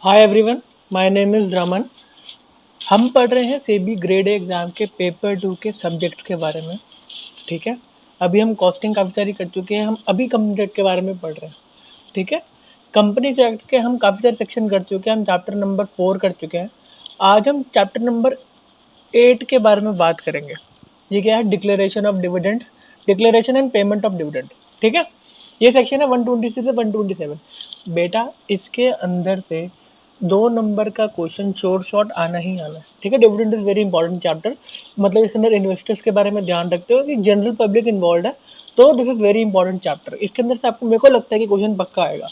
Hi everyone, my name is Raman. हम पढ़ रहे हैं सेबी ग्रेड ए एग्ज़ाम के पेपर 2 के सब्जेक्ट्स के बारे में। ठीक है। अभी हम कॉस्टिंग काफ़ी सारी कर चुके हैं, हम अभी कंपनी एक्ट के बारे में पढ़ रहे हैं। ठीक है। कंपनी एक्ट के हम काफ़ी सारे सेक्शन कर चुके हैं, हम चैप्टर नंबर 4 कर चुके हैं। आज हम चैप्टर नंबर 8 के बारे में बात करेंगे। ये क्या है? Declaration of dividends, declaration and payment of dividend. ठीक है। ये सेक्शन है 126 से 127। बेटा इसके अंदर से 2 नंबर का क्वेश्चन शॉर्ट शॉर्ट आना ही आना है। ठीक है। Dividend is very important chapter. मतलब इसके अंदर इन्वेस्टर्स के बारे में ध्यान रखते हो कि जनरल पब्लिक इन्वॉल्व है, तो this is very important chapter. इसके अंदर से आपको, मेरे को लगता है कि क्वेश्चन पक्का आएगा।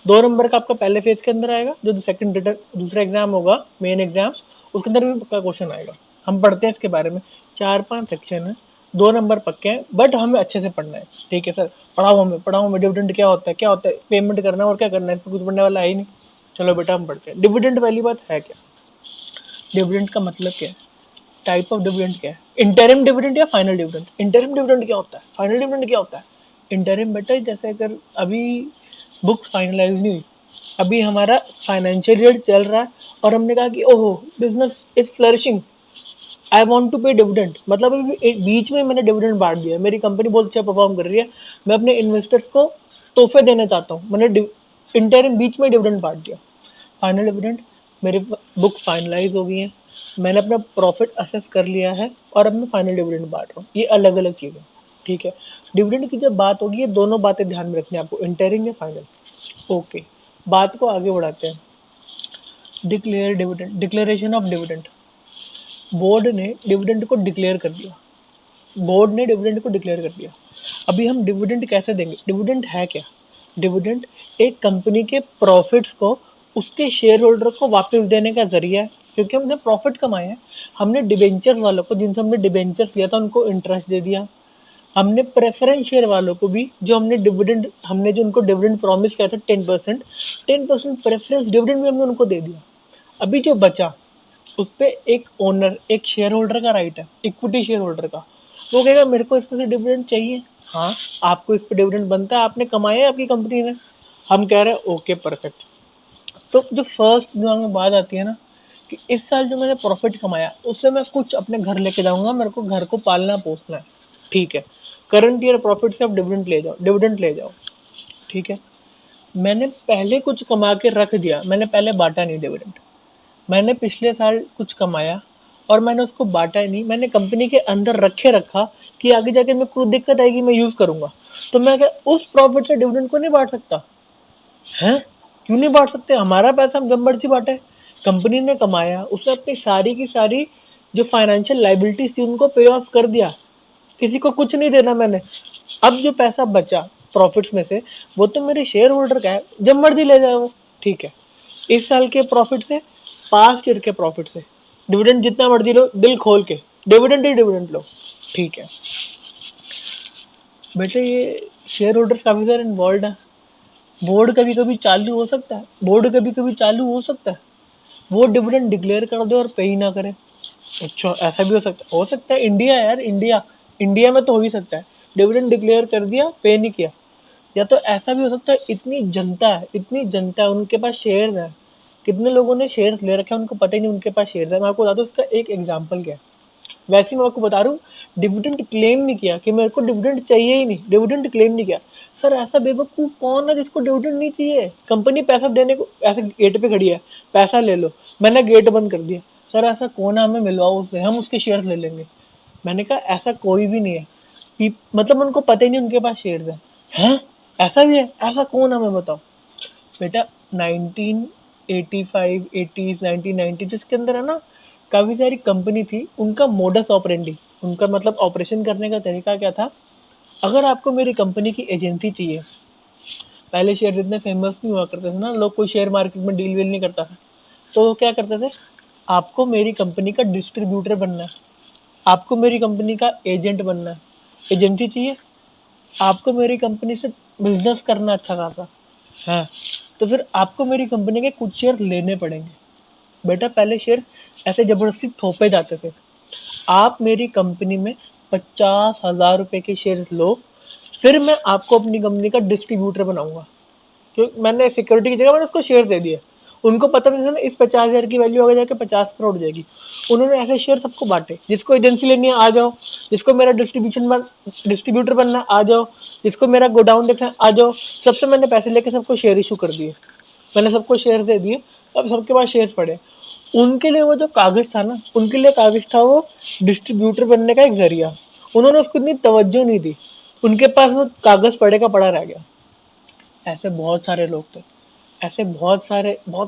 2 नंबर का आपका पहले फेज के अंदर आएगा, जो सेकंड दूसरा एग्जाम होगा, मेन एग्जाम, उसके अंदर भी पक्का क्वेश्चन आएगा। हम पढ़ते हैं इसके बारे में। 4-5 सेक्शन है, 2 नंबर पक्के हैं, बट हमें अच्छे से पढ़ना है। ठीक है सर, पढ़ाओ हमें डिविडेंड क्या होता है, पेमेंट करना है और क्या करना है, इसमें कुछ पढ़ने वाला है ही नहीं। चलो बेटा हम पढ़ते हैं। डिविडेंड वाली बात है क्या? डिविडेंड का मतलब क्या है? टाइप ऑफ डिविडेंड क्या है? इंटरिम डिविडेंड या फाइनल डिविडेंड? इंटरिम डिविडेंड क्या होता है? फाइनल डिविडेंड क्या होता है? इंटरिम बेटा, जैसे अगर अभी बुक्स फाइनलाइज नहीं हुई, अभी हमारा फाइनेंशियल ईयर चल रहा है और हमने कहा कि ओहो business is flourishing, I want to pay dividend, मतलब अभी बीच में मैंने डिविडेंड बांट दिया, मेरी कंपनी बहुत अच्छा परफॉर्म कर रही है, मैं अपने इन्वेस्टर्स को तोहफे देना चाहता हूँ, मैंने इंटरिम बीच में डिविडेंड बांट दिया। फाइनल डिविडेंड, मेरी बुक फाइनलाइज हो गई है, मैंने अपना प्रॉफिट असेस कर लिया है और अब मैं फाइनल डिविडेंड बांट रहा हूँ। ये अलग अलग चीज़ें। ठीक है। डिविडेंड की जब बात होगी, ये दोनों बातें ध्यान में रखनी है आपको, इंटरिम या फाइनल। ओके, बात को आगे बढ़ाते हैं। Declare dividend, declaration of dividend. Board ने डिविडेंड को डिक्लेयर कर दिया, बोर्ड ने डिविडेंड को डिक्लेयर कर दिया। अभी हम डिविडेंड कैसे देंगे? डिविडेंड है क्या? डिविडेंड एक कंपनी के प्रॉफिट्स को उसके शेयर होल्डर को वापस देने का जरिया है, क्योंकि हमने प्रॉफिट कमाए हैं। हमने डिबेंचर वालों को, जिनसे हमने डिबेंचर लिया था, उनको इंटरेस्ट दे दिया। हमने प्रेफरेंस शेयर वालों को भी, जो हमने जो उनको डिविडेंड प्रॉमिस किया था 10%, 10% प्रेफरेंस डिविडेंड भी हमने उनको दे दिया। अभी जो बचा, उस पे एक ओनर, एक शेयर होल्डर का राइट है, इक्विटी शेयर होल्डर का। वो कहेगा मेरे को इसमें से डिविडेंड चाहिए। हाँ, आपको इस पे डिविडेंड बनता है, आपने कमाया है आपकी कंपनी ने। हम कह रहे हैं ओके परफेक्ट। तो जो फर्स्ट दिमाग में बात आती है ना, कि इस साल जो मैंने प्रॉफिट कमाया उससे मैं कुछ अपने घर लेके जाऊंगा, मेरे को घर को पालना पोसना है। ठीक है। करंट ईयर प्रॉफिट से आप डिविडेंड ले जाओ, डिविडेंड ले जाओ। ठीक है। मैंने पहले कुछ कमा के रख दिया, मैंने पहले बांटा नहीं डिविडेंड। मैंने पिछले साल कुछ कमाया और मैंने उसको बांटा ही नहीं, मैंने कंपनी के अंदर रखे रखा कि आगे जाके मेरे को दिक्कत आएगी, मैं यूज करूंगा। तो मैं क्या उस प्रॉफिट से डिविडेंड को नहीं बांट सकता? हैं? क्यों नहीं बांट सकते? हमारा पैसा हम जब मर्जी बांटे। कंपनी ने कमाया, उसने अपनी सारी की सारी जो फाइनेंशियल लाइबिलिटीज थी उनको पे ऑफ कर दिया, किसी को कुछ नहीं देना मैंने। अब जो पैसा बचा प्रॉफिट्स में से, वो तो मेरे शेयर होल्डर का है, जब मर्जी ले जाए वो। ठीक है। इस साल के प्रॉफिट से, पास्ट ईयर के प्रॉफिट से, डिविडेंड जितना मर्जी लो, दिल खोल के डिविडेंड ही डिविडेंड लो। ठीक है। बेटे ये शेयर होल्डर्स काफी सारे इन्वॉल्व है। बोर्ड कभी कभी चालू हो सकता है, बोर्ड कभी कभी चालू हो सकता है, वो डिविडेंड डिक्लेयर कर दे और पे ही ना करे। अच्छा, ऐसा भी हो सकता है। इंडिया है यार, इंडिया, इंडिया में तो हो ही सकता है। डिविडेंड डिक्लेयर कर दिया, पे नहीं किया। या तो ऐसा भी हो सकता है, इतनी जनता है, इतनी जनता है, उनके पास शेयर है, कितने लोगों ने शेयर ले रखे हैं उनको पता ही नहीं उनके पास शेयर है। मैं आपको बता दूं इसका एक एग्जांपल क्या है। वैसे ही मैं आपको बता रहा हूँ, डिविडेंड क्लेम नहीं किया कि मेरे को डिविडेंड चाहिए ही नहीं, डिविडेंड क्लेम नहीं किया। सर ऐसा बेवकूफ कौन है जिसको डिविडेंड नहीं चाहिए? कंपनी पैसा देने को ऐसे गेट पे खड़ी है, पैसा ले लो, मैंने गेट बंद कर दिया, सर ऐसा कौन है, हमें मिलवाओ उससे, हम उसके शेयर ले लेंगे। मैंने कहा ऐसा कोई भी नहीं है। मतलब उनको पता ही नहीं उनके पास शेयर है। हैं? ऐसा भी है? ऐसा कौन है, हमें बताओ। बेटा 1985 80s 1990 जिसके अंदर है ना, काफ़ी सारी कंपनी थी, उनका मोडस ऑपरेंडी, उनका मतलब ऑपरेशन करने का तरीका क्या था। अगर आपको मेरी कंपनी की एजेंसी चाहिए, पहले शेयर इतने फेमस नहीं हुआ करते थे ना, लोग कोई शेयर मार्केट में डील वील नहीं करता था, तो वो क्या करते थे, आपको मेरी कंपनी का डिस्ट्रीब्यूटर बनना है, आपको मेरी कंपनी का एजेंट बनना है, एजेंसी चाहिए, आपको मेरी कंपनी से बिजनेस करना अच्छा खासा है, तो फिर आपको मेरी कंपनी के कुछ शेयर लेने पड़ेंगे। बेटा पहले शेयर ऐसे जबरदस्ती थोपे जाते थे। आप मेरी कंपनी में 50,000 रुपए के शेयर लो, फिर मैं आपको अपनी कंपनी का डिस्ट्रीब्यूटर बनाऊंगा। क्यों? मैंने सिक्योरिटी की जगह मैंने उसको शेयर दे दिया, उनको पता नहीं था ना इस 50,000 की वैल्यू आगे जाके 50 करोड़ हो जाएगी। उन्होंने ऐसे शेयर सबको बांटे, जिसको एजेंसी लेनी है आ जाओ, जिसको मेरा डिस्ट्रीब्यूटर बनना आ जाओ, जिसको मेरा गोडाउन देखना है आ जाओ। सबसे मैंने पैसे लेके सबको शेयर इशू कर दिए, मैंने सबको शेयर दे दिए। अब सबके पास शेयर पड़े। उनके लिए वो जो कागज था ना, उनके लिए कागज था वो डिस्ट्रीब्यूटर बनने का एक जरिया। उन्होंने उसको इतनी तवज्जो नहीं दी, उनके पास वो कागज पड़े का पड़ा रह गया। ऐसे बहुत सारे लोग थे, ऐसे बहुत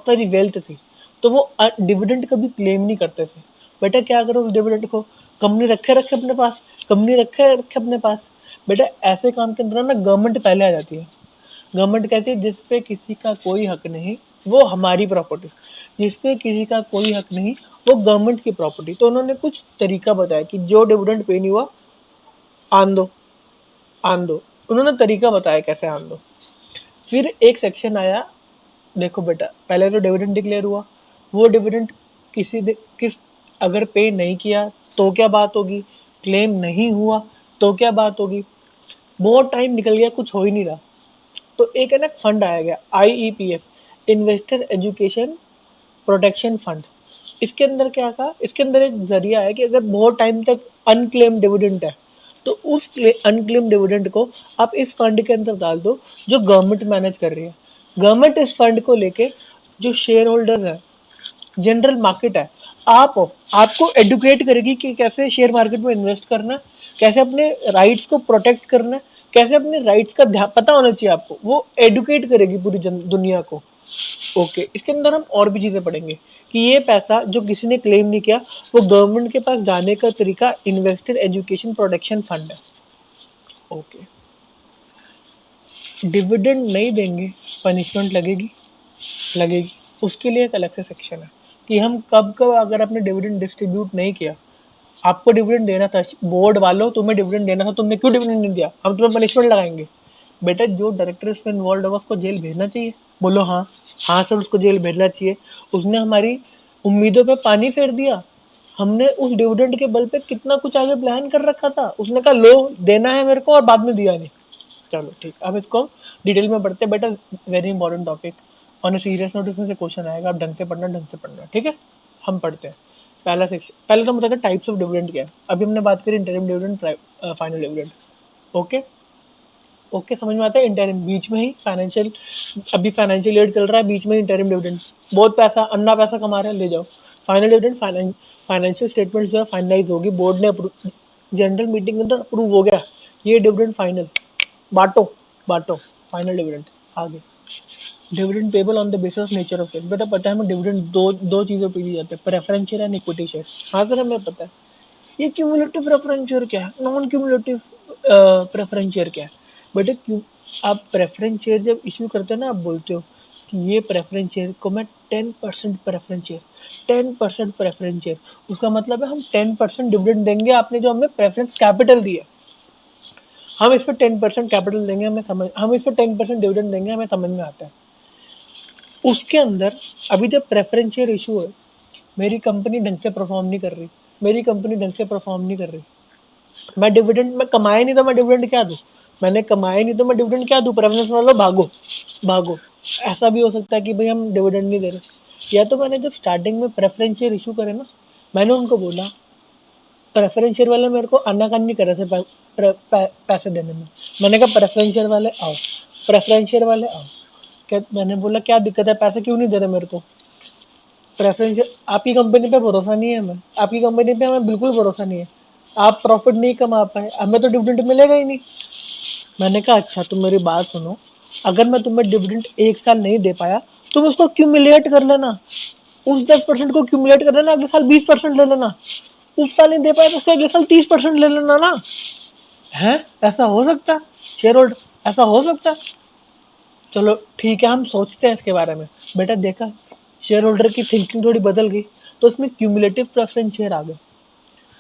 सारी वेल्थ थी। तो वो डिविडेंड कभी क्लेम नहीं करते थे। बेटा क्या करो उस डिविडेंड को, कंपनी रखे रखे अपने पास, कंपनी रखे रखे अपने पास। बेटा ऐसे काम के अंदर ना गवर्नमेंट पहले आ जाती है। गवर्नमेंट कहती है जिस पे किसी का कोई हक नहीं वो हमारी प्रॉपर्टी, जिस पे किसी का कोई हक नहीं वो गवर्नमेंट की प्रॉपर्टी। तो उन्होंने कुछ तरीका बताया कि जो डिविडेंड पे नहीं हुआ आन दो, आन दो। उन्होंने तरीका बताया कैसे आन दो। फिर एक सेक्शन आया, देखो बेटा पहले तो डिविडेंड डिक्लेयर हुआ, वो डिविडेंड किस अगर पे नहीं किया तो क्या बात होगी, क्लेम नहीं हुआ तो क्या बात होगी। बहुत टाइम निकल गया, कुछ हो ही नहीं रहा। तो एक है ना फंड आया गया, IEPF, investor education protection fund. इसके अंदर क्या था, इसके अंदर एक जरिया है कि अगर बहुत टाइम तक अनक्लेम डिविडेंड है तो उस अनक्लेम डिविडेंड को आप इस फंड के अंदर डाल दो जो गवर्नमेंट मैनेज कर रही है। गवर्नमेंट इस फंड को लेके जो शेयर होल्डर्स है, जनरल मार्केट है, आप हो, आपको एडुकेट करेगी कि कैसे शेयर मार्केट में इन्वेस्ट करना, कैसे अपने राइट्स को प्रोटेक्ट करना, कैसे अपने राइट्स का ध्यान पता होना चाहिए आपको। वो एडुकेट करेगी पूरी दुनिया को। ओके, इसके अंदर हम और भी चीजें पढ़ेंगे कि ये पैसा जो किसी ने क्लेम नहीं किया वो गवर्नमेंट के पास जाने का तरीका इन्वेस्टर एजुकेशन प्रोटेक्शन फंड है। ओके, डिविडेंड नहीं देंगे पनिशमेंट लगेगी, लगेगी। उसके लिए एक अलग से सेक्शन है कि हम कब कब अगर आपने डिविडेंड डिस्ट्रीब्यूट नहीं किया, आपको डिविडेंड देना था, बोर्ड वालों तुम्हें डिविडेंड देना था, तुमने क्यों डिविडेंड नहीं दिया, हम तुम्हें पनिशमेंट लगाएंगे। बेटा जो डायरेक्टर इसमें इन्वॉल्व होगा उसको जेल भेजना चाहिए। बोलो हाँ, हाँ सर उसको जेल भेजना चाहिए। उसने हमारी उम्मीदों पे पानी फेर दिया। हमने उस डिविडेंड के बल पे कितना कुछ आगे प्लान कर रखा था, उसने कहा लो देना है मेरे को और बाद में दिया नहीं। चलो ठीक, अब इसको डिटेल में पढ़ते हैं। बेटा very important topic, on serious note इसमें से क्वेश्चन आएगा, आप ढंग से पढ़ना, ढंग से पढ़ना, ठीक है। हम पढ़ते हैं पहला सेक्शन। पहले तो बताते टाइप्स ऑफ डिविडेंड क्या है। अभी हमने बात करी interim dividend, final dividend. Okay, okay समझ में आता है। इंटरिम बीच में ही फाइनेंशियल, अभी फाइनेंशियल ईयर चल रहा है, बीच में इंटरिम डिविडेंड, बहुत पैसा अन्ना पैसा कमा रहे हैं, ले जाओ। फाइनल डिविडेंड, फाइनेंशियल स्टेटमेंट जो है फाइनलाइज होगी, बोर्ड ने अप्रूव, जनरल मीटिंग के अंदर अप्रूव हो गया, ये डिविडेंड फाइनल, बांटो, बांटो, फाइनल डिविडेंड। आगे dividend payable on the basis of nature of share. बेटा पता है हमें डिविडेंड दो चीजों पे दिए जाते हैं, preference share and equity share. हाँ सर हमें पता है। ये क्यूमुलेटिव प्रेफरेंस शेयर क्या है, नॉन क्यूमुलेटिव प्रेफरेंस शेयर क्या है। बेटा क्यों, आप प्रेफरेंस शेयर जब इश्यू करते हो ना, आप बोलते हो कि ये प्रेफरेंस शेयर को मैं 10% प्रेफरेंस शेयर, 10% प्रेफरेंस शेयर, उसका मतलब है हम 10% डिविडेंड देंगे, आपने जो हमें प्रेफरेंस कैपिटल दिया, हम इस पर 10% कैपिटल देंगे, हम इस पर 10% डिविडेंड देंगे, हमें समझ में आता है। उसके अंदर अभी जब प्रेफरेंस शेयर इशू है, मेरी कंपनी ढंग से परफॉर्म नहीं कर रही, मेरी कंपनी ढंग से परफॉर्म नहीं कर रही, मैं डिविडेंड में कमाया नहीं तो मैं डिविडेंड क्या दूं, मैंने कमाया नहीं तो मैं डिविडेंड क्या दूं, प्रेफरेंस वालों भागो, भागो। ऐसा भी हो सकता है कि भाई हम डिविडेंड नहीं दे रहे। या तो मैंने जब स्टार्टिंग में प्रेफरेंस शेयर इशू करे ना, मैंने उनको बोला, प्रेफरेंस शेयर वाले मेरे को आनाकानी कर रहे थे पैसे देने में। मैंने कहा प्रेफरेंस शेयर वाले आओ, प्रेफरेंस शेयर वाले आओ। क्या, मैंने बोला क्या दिक्कत है, पैसे क्यों नहीं दे रहे मेरे को। प्रेफरेंस, आपकी कंपनी पे भरोसा नहीं है हमें, आपकी कंपनी पे हमें बिल्कुल भरोसा नहीं है, आप प्रॉफिट नहीं कमा पाए, हमें तो डिविडेंड मिलेगा ही नहीं। मैंने कहा अच्छा तुम मेरी बात सुनो, अगर मैं तुम्हें डिविडेंड एक साल नहीं दे पाया, तुम उसको क्यूमुलेट कर लेना, उस 10% को क्यूमुलेट कर लेना, अगले साल 20% ले लेना, उस साल नहीं दे पाया तो उसके अगले साल 30% ले लेना ना। है, ऐसा हो सकता है शेयर होल्डर, ऐसा हो सकता है। चलो ठीक है, हम सोचते हैं इसके बारे में। बेटा देखा, शेयर होल्डर की थिंकिंग थोड़ी बदल गई, तो उसमें क्यूमुलेटिव प्रेफरेंस शेयर आ गए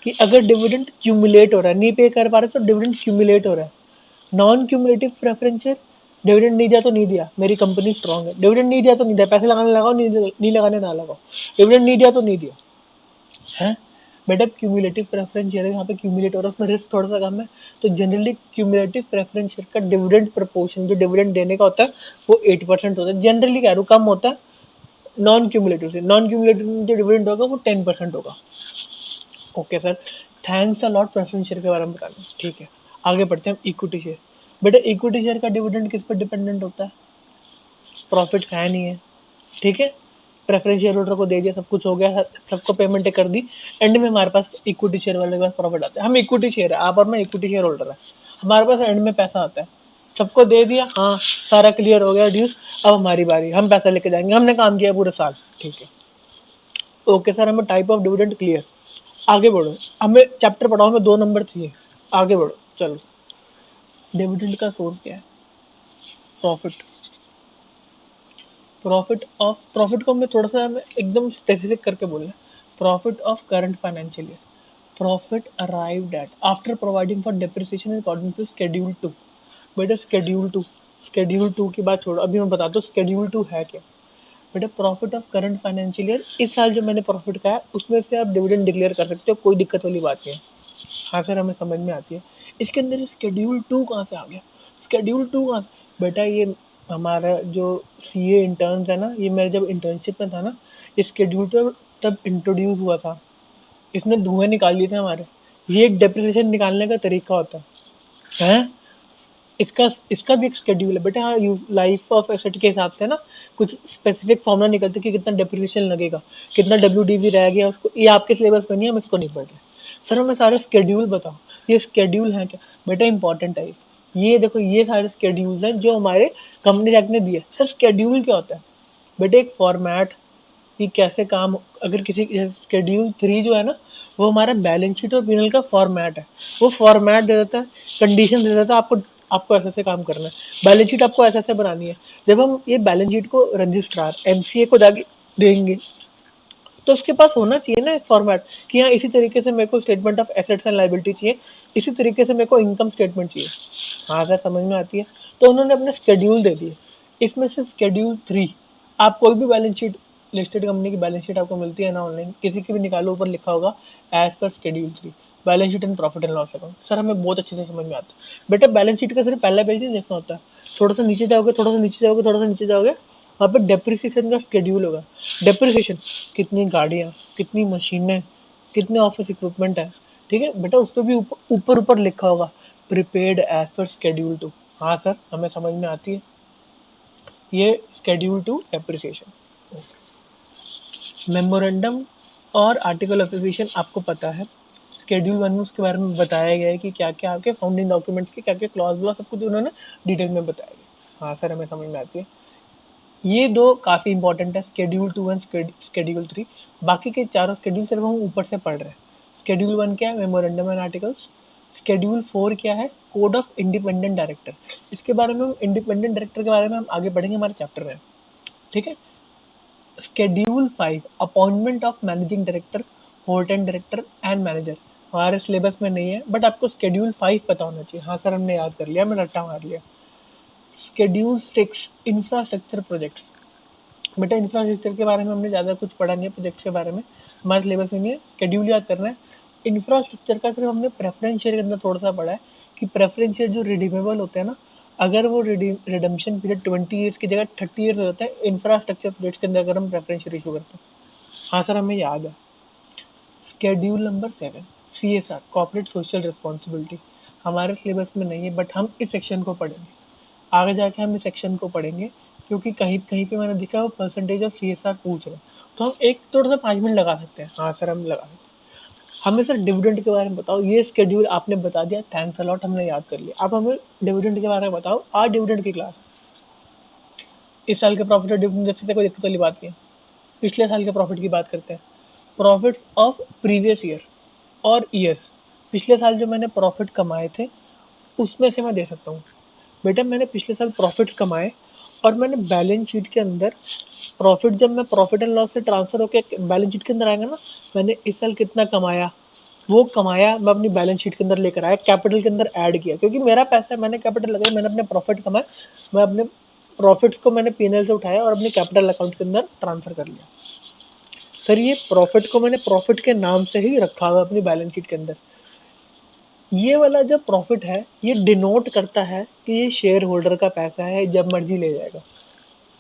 कि अगर डिविडेंड क्यूमुलेट हो रहा है, नहीं पे कर पा रहे तो डिविडेंड क्यूमुलेट हो रहा है। Non cumulative preference share, dividend नहीं दिया तो नहीं दिया, मेरी कंपनी स्ट्रांग है, डिविडेंड नहीं दिया तो नहीं दिया, पैसे लगाने लगाओ, नहीं लगाने ना लगाओ, डिविडेंड नहीं दिया तो नहीं दिया। है बेटा, क्यूमुलेटिव प्रेफरेंस शेयर है, यहाँ पे क्यूमुलेट हो रहा है, उसमें रिस्क थोड़ा सा कम है। तो जनरली क्यूमुलेटिव प्रेफरेंस शेयर का डिविडेंड प्रपोर्शन जो डिविडेंड देने का होता है वो 8% होता है, जनरली कह रहा हूँ कम होता है, नॉन क्यूमुलेटिव से, नॉन क्यूमुलेटिव में जो डिविडेंड होगा वो 10% होगा। Okay sir, thanks a lot preference share के बारे में बताना। ठीक है, आगे बढ़ते हैं इक्विटी शेयर। बेटा इक्विटी शेयर का डिविडेंड किस पर डिपेंडेंट होता है? प्रॉफिट है नहीं है, ठीक है, प्रेफरेंस शेयर होल्डर को दे दिया, सब कुछ हो गया, सबको पेमेंट कर दी, एंड में हमारे पास इक्विटी शेयर वाले के पास प्रॉफिट आता है। हम इक्विटी शेयर है, आप और मैं इक्विटी शेयर होल्डर है, हमारे पास एंड में पैसा आता है, सबको दे दिया, हाँ सारा क्लियर हो गया ड्यूज, अब हमारी बारी, हम पैसा लेके जाएंगे, हमने काम किया पूरे साल। ठीक है, ओके सर, हमें टाइप ऑफ डिविडेंड क्लियर। आगे बढ़ो, हमें चैप्टर पढ़ाओ, हमें 2 नंबर चाहिए, आगे बढ़ो चलो। डिविडेंड का सोर्स क्या है? प्रॉफिट। प्रॉफिट को हमें थोड़ा सा हमें एकदम स्पेसिफिक करके बोलना है। Profit of current financial year, profit arrived at after providing for depreciation in according to schedule 2। बेटा शेड्यूल टू की बात छोड़ो, अभी मैं बताता हूँ शेड्यूल 2 है क्या। बेटा profit of current financial year, इस साल जो मैंने प्रॉफिट का है उसमें से आप डिविडेंड डिक्लेयर कर सकते हो, कोई दिक्कत वाली बात नहीं है। हाँ सर, हमें समझ में आती है। इसके अंदर शेड्यूल 2 कहाँ से आ गया? शेड्यूल 2 कहाँ से? बेटा ये हमारा जो सीए इंटर्न्स है ना, ये मेरे जब इंटर्नशिप में था ना, ये शेड्यूल 2 तब इंट्रोड्यूस हुआ था, इसने धुएं निकाल लिए थे हमारे। ये एक डेप्रिसिएशन निकालने का तरीका होता है। इसका इसका भी एक शेड्यूल है बेटा। हाँ, लाइफ ऑफ एसेट के हिसाब से ना कुछ स्पेसिफिक फॉर्मूला निकलते हैं कि कितना डेप्रिसिएशन लगेगा, कितना डब्ल्यूडीवी रह गया उसको, ये आपके सिलेबस में नहीं है, हम इसको नहीं पढ़ रहे। सर हमें सारे शेड्यूल बताओ, ये शेड्यूल है क्या? बेटा इंपॉर्टेंट है ये देखो, ये सारे शेड्यूल्स हैं जो हमारे कंपनी एक्ट ने दिए। सर शेड्यूल क्या होता है? बेटे एक फॉर्मेट कि कैसे काम, अगर किसी शेड्यूल 3 जो है ना, वो हमारा बैलेंस शीट और पीएनएल का फॉर्मेट है। वो फॉर्मेट दे देता है, कंडीशन दे देता है, आपको आपको ऐसे ऐसे काम करना है, बैलेंस शीट आपको ऐसे ऐसे बनानी है। जब हम ये बैलेंस शीट को रजिस्ट्रार एमसीए को जाके देंगे, तो उसके पास होना चाहिए ना एक फॉर्मेट कि हाँ इसी तरीके से मेरे को statement of assets and liability चाहिए, इसी तरीके से मेरे को इनकम स्टेटमेंट चाहिए। हाँ सर, समझ में आती है। तो उन्होंने अपने शेड्यूल दे दिए, इसमें से शेड्यूल 3, आप कोई भी बैलेंस शीट, लिस्टेड कंपनी की बैलेंस शीट आपको मिलती है ना ऑनलाइन, किसी की भी निकालो, ऊपर लिखा होगा as per schedule 3 balance sheet and profit and loss account. Sir हमें बहुत अच्छे से समझ में आता है। बेटा बैलेंस शीट का सिर्फ पहला पेज नहीं देखना होता है, थोड़ा सा नीचे जाओगे, थोड़ा सा नीचे जाओगे, थोड़ा सा नीचे जाओगे, वहाँ पे डेप्रिसिएशन का शेड्यूल होगा। डेप्रिसिएशन, कितनी गाड़ियाँ, कितनी मशीनें, कितने ऑफिस इक्विपमेंट है, ठीक है बेटा, उस पर भी ऊपर ऊपर लिखा होगा प्रिपेयर्ड एज पर शेड्यूल 2। हाँ सर, हमें समझ में आती है। ये शेड्यूल 2 डेप्रिसिएशन। मेमोरेंडम और आर्टिकल ऑफ एसोसिएशन आपको पता है, शेड्यूल 1 में उसके बारे में बताया गया है कि क्या क्या आपके फाउंडिंग डॉक्यूमेंट्स के क्या क्या क्लॉज हुआ, सब कुछ उन्होंने डिटेल में बताया गया। हाँ सर, हमें समझ में आती है। ये दो काफ़ी इंपॉर्टेंट है, शेड्यूल 2 एंड शेड्यूल 3। बाकी के चारों शेड्यूल सिर्फ हम ऊपर से पढ़ रहे हैं। शेड्यूल 1 क्या है? Memorandum and articles. शेड्यूल 4 क्या है? Code of independent director. इसके बारे में हम इंडिपेंडेंट डायरेक्टर के बारे में हम आगे बढ़ेंगे हमारे चैप्टर में, ठीक है। Schedule 5 appointment of managing director, whole time director and manager. हमारे सिलेबस में नहीं है, बट आपको शेड्यूल 5 पता होना चाहिए। हाँ सर, हमने याद कर लिया, मैं रट्टा मार लिया। Schedule 6 infrastructure projects. बेटा इंफ्रास्ट्रक्चर के बारे में हमने ज़्यादा कुछ पढ़ा नहीं है, प्रोजेक्ट्स के बारे में हमारे सिलेबस में नहीं है, शेड्यूल याद करना है। इंफ्रास्ट्रक्चर का सिर्फ हमने प्रेफरेंस शेयर के अंदर थोड़ा सा पढ़ा है कि प्रेफरेंस शेयर जो रिडीमेबल होते हैं ना, अगर वो रिडम्पशन पीरियड 20 ईयर्स की जगह 30 ईयर्स होता है इंफ्रास्ट्रक्चर प्रोजेक्ट्स के अंदर, अगर हम प्रेफरेंस शेयर इशू करते हैं। हाँ सर, हमें याद है। Schedule number 7 CSR corporate social responsibility, हमारे सिलेबस में नहीं है, बट हम इस सेक्शन को पढ़ेंगे, आगे जाके हम इस सेक्शन को पढ़ेंगे, क्योंकि कहीं कहीं पे मैंने देखा वो परसेंटेज ऑफ CSR पूछ रहे हैं, तो हम एक थोड़ा सा 5 मिनट लगा सकते हैं। हाँ सर, हम लगा सकते हैं। हमें सर डिविडेंड के बारे में बताओ, ये शेड्यूल आपने बता दिया, थैंक्स अलॉट, हमने याद कर लिया। अब हमें डिविडेंड के बारे में बताओ, आज डिविडेंड की क्लास है, इस साल के प्रॉफिट और डिविडेंड देख सकते, कोई दिक्कत वाली बात नहीं है। पिछले साल के प्रॉफिट की बात करते हैं, प्रॉफिट्स ऑफ प्रीवियस ईयर और ईयर्स। पिछले साल जो मैंने प्रॉफिट कमाए थे उसमें से मैं दे सकता हूँ। बेटा मैंने पिछले साल प्रॉफिट्स कमाए और मैंने बैलेंस शीट के अंदर प्रॉफिट, जब मैं प्रॉफिट एंड लॉस से ट्रांसफर होकर बैलेंस शीट के अंदर आएगा ना, मैंने इस साल कितना कमाया, वो कमाया मैं अपनी बैलेंस शीट के अंदर लेकर आया, कैपिटल के अंदर ऐड किया, क्योंकि मेरा पैसा है, मैंने कैपिटल लगाया, मैंने अपने प्रॉफिट कमाए, मैं अपने प्रॉफिट्स को मैंने पीएनएल से उठाया और अपने कैपिटल अकाउंट के अंदर ट्रांसफर कर लिया। सर ये प्रॉफिट को मैंने प्रॉफिट के नाम से ही रखा हुआ अपनी बैलेंस शीट के अंदर। ये वाला जो प्रॉफिट है ये डिनोट करता है कि ये शेयर होल्डर का पैसा है, जब मर्जी ले जाएगा।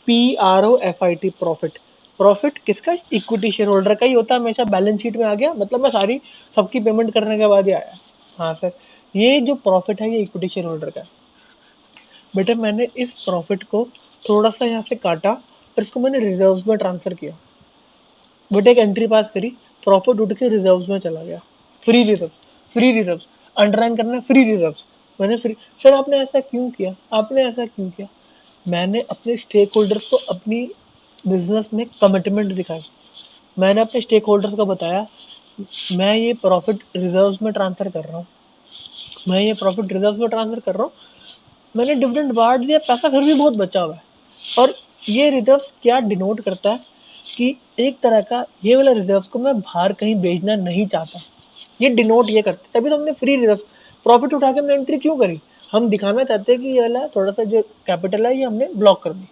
PROFIT प्रॉफिट, प्रॉफिट किसका, इक्विटी शेयर होल्डर का ही होता है हमेशा। बैलेंस शीट में आ गया मतलब मैं सारी सबकी पेमेंट करने के बाद ही आया। हाँ सर, ये जो प्रॉफिट है ये इक्विटी शेयर होल्डर का है। बेटा मैंने इस प्रॉफिट को थोड़ा सा यहाँ से काटा और इसको मैंने रिजर्व्स में ट्रांसफर किया। बेटा एक एंट्री पास करी, प्रॉफिट उठ के रिजर्व्स में चला गया। Free reserve, free reserve underline करना है, फ्री रिजर्व। मैंने फ्री, सर आपने ऐसा क्यों किया, आपने ऐसा क्यों किया? मैंने अपने स्टेक होल्डर्स को अपनी बिजनेस में कमिटमेंट दिखाई। मैंने अपने स्टेक होल्डर्स को बताया मैं ये प्रॉफिट रिजर्व्स में ट्रांसफर कर रहा हूँ, मैं ये प्रॉफिट रिजर्व्स में ट्रांसफर कर रहा हूँ। मैंने डिविडेंड बांट दिया, पैसा फिर भी बहुत बचा हुआ है। और ये रिजर्व क्या डिनोट करता है कि एक तरह का ये वाला रिजर्व्स को मैं बाहर कहीं भेजना नहीं चाहता, ये डिनोट ये करते। तभी तो हमने फ्री रिजर्व प्रॉफिट उठा के हमने एंट्री क्यों करी, हम दिखाना चाहते हैं कि ये वाला थोड़ा सा जो कैपिटल है ये हमने ब्लॉक कर दी।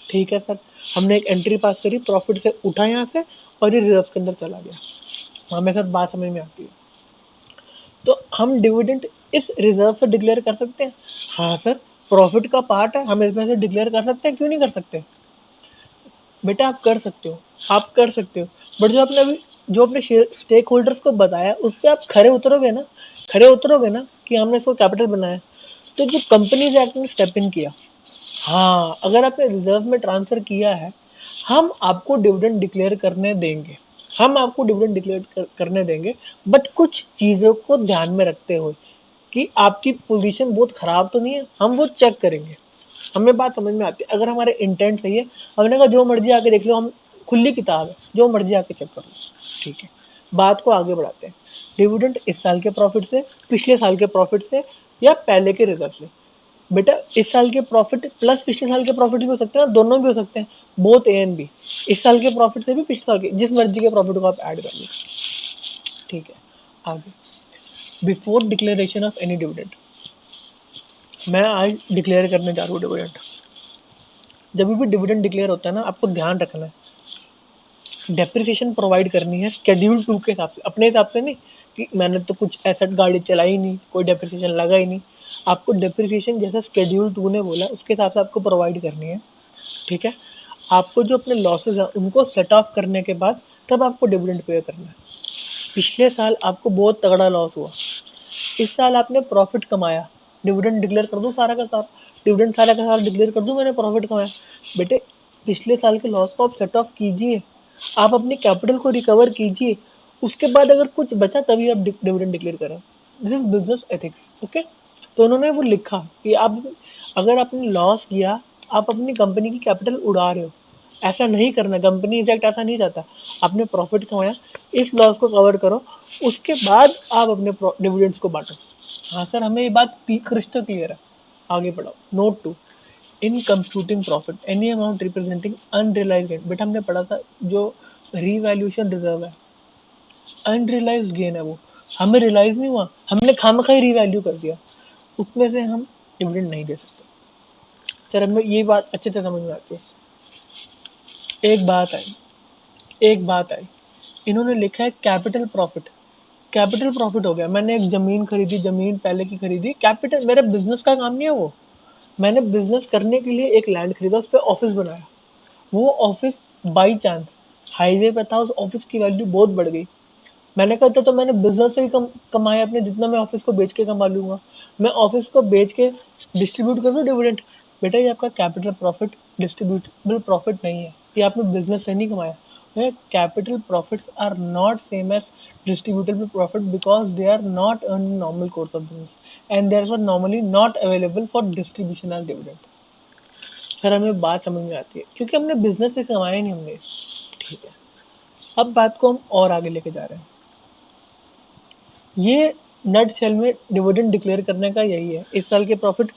ठीक है सर, हमने एक एंट्री पास करी, प्रॉफिट से उठा यहाँ से और ये रिजर्व के अंदर चला गया। हमें सर बात समझ में आती है। तो हम डिविडेंड इस रिजर्व से डिक्लेयर कर सकते हैं। हाँ सर, प्रॉफिट का पार्ट है, हम इसमें से डिक्लेयर कर सकते हैं, क्यों नहीं कर सकते? बेटा आप कर सकते हो, आप कर सकते हो। बट जो आपने अभी जो अपने स्टेक होल्डर्स को बताया उस पर आप खरे उतरोगे ना, खरे उतरोगे ना कि हमने इसको कैपिटल बनाया। तो जो कंपनीज एक्ट ने स्टेप इन किया, हाँ अगर आपने रिजर्व में ट्रांसफर किया है हम आपको डिविडेंड डिक्लेयर करने देंगे, हम आपको डिविडेंड डिक्लेयर करने देंगे। बट कुछ चीज़ों को ध्यान में रखते हुए कि आपकी पोजीशन बहुत खराब तो नहीं है, हम वो चेक करेंगे। हमें बात समझ में आती है। अगर हमारे इंटेंट सही है, हमने कहा जो मर्जी आके देख लो, हम खुली किताब है, जो मर्जी आके चेक कर लो। ठीक है, बात को आगे बढ़ाते हैं। डिविडेंड इस साल के प्रॉफिट से, पिछले साल के प्रॉफिट से या पहले के रिजर्व से? बेटा इस साल के प्रॉफिट प्लस पिछले साल के प्रॉफिट भी हो सकते हैं, दोनों भी हो सकते हैं, बोथ ए एंड बी। इस साल के प्रॉफिट से भी पिछले साल के, जिस मर्जी के प्रॉफिट को आप ऐड कर लो। ठीक है, आगे। Before declaration of any dividend, मैं आज डिक्लेयर करने जा रहा हूँ डिविडेंड। जब भी डिविडेंड डिक्लेयर होता है ना, आपको ध्यान रखना है डेप्रिसिएशन प्रोवाइड करनी है शेड्यूल 2 के हिसाब से, अपने हिसाब से नहीं कि मैंने तो कुछ एसेट गाड़ी चलाई नहीं, कोई डेप्रिसिएशन लगा ही नहीं। आपको डेप्रिसिएशन जैसा शेड्यूल 2 ने बोला उसके हिसाब से आपको प्रोवाइड करनी है। ठीक है, आपको जो अपने लॉसेस हैं उनको सेट ऑफ करने के बाद तब आपको डिविडेंड पे करना है। पिछले साल आपको बहुत तगड़ा लॉस हुआ, इस साल आपने प्रॉफिट कमाया, डिविडेंड डिक्लेयर कर दूं सारा का सारा, डिविडेंड सारा का सारा डिक्लेयर कर दूं मैंने प्रॉफिट कमाया। बेटे पिछले साल के लॉस को आप सेट ऑफ कीजिए, आप अपनी कैपिटल को रिकवर कीजिए, उसके बाद अगर कुछ बचा तभी आप डिविडेंड डिक्लेयर करें। This is business ethics. Okay, तो उन्होंने वो लिखा कि आप अगर आपने लॉस किया, आप अपनी कंपनी की कैपिटल उड़ा रहे हो, ऐसा नहीं करना। कंपनी इनफैक्ट ऐसा नहीं चाहता, आपने प्रॉफिट कमाया, इस लॉस को कवर करो, उसके बाद आप अपने डिविडेंड्स को बांटो। हाँ सर, हमें ये बात क्रिस्टल क्लियर है। आगे बढ़ाओ। Note 2, in computing profit any amount representing unrealised gain. बेटा हमने पढ़ा था जो रीवैल्यूएशन रिजर्व है, अनरियलाइज्ड गेन है वो, हमें रियलाइज नहीं हुआ, हमने खामखा ही रीवैल्यू कर दिया, उसमें से हम डिविडेंड नहीं दे सकते। सर हमें ये बात अच्छे से समझ में आती है। एक बात आई, एक बात आई, इन्होंने लिखा है कैपिटल प्रॉफिट। कैपिटल प्रॉफिट हो गया, मैंने एक जमीन खरीदी, जमीन पहले की खरीदी, कैपिटल मेरे बिजनेस का काम नहीं है वो। मैंने बिजनेस करने के लिए एक लैंड खरीदा, उस पर ऑफिस बनाया, वो ऑफिस बाई चांस हाईवे पे था, उस ऑफिस की वैल्यू बहुत बढ़ गई। मैंने कहा तो मैंने बिजनेस से ही कमाया अपने, जितना मैं ऑफिस को बेच के कमा लूंगा, मैं ऑफिस को बेच के डिस्ट्रीब्यूट कर दूं डिविडेंड। बेटा ये आपका कैपिटल प्रॉफिट डिस्ट्रीब्यूटेबल प्रॉफिट नहीं है, ये आपने बिजनेस से नहीं कमाया। Capital profits are not same as distributable profit because they are not earned in normal course of business and therefore normally not available for distribution as dividend। Sir हमें बात समझ में आती है क्योंकि हमने बिजनेस से कमाया नहीं हमने। ठीक है, अब बात को हम और आगे लेके जा रहे हैं। ये नट शेल में डिविडेंड डिक्लेयर करने का यही है। इस साल के प्रॉफिट,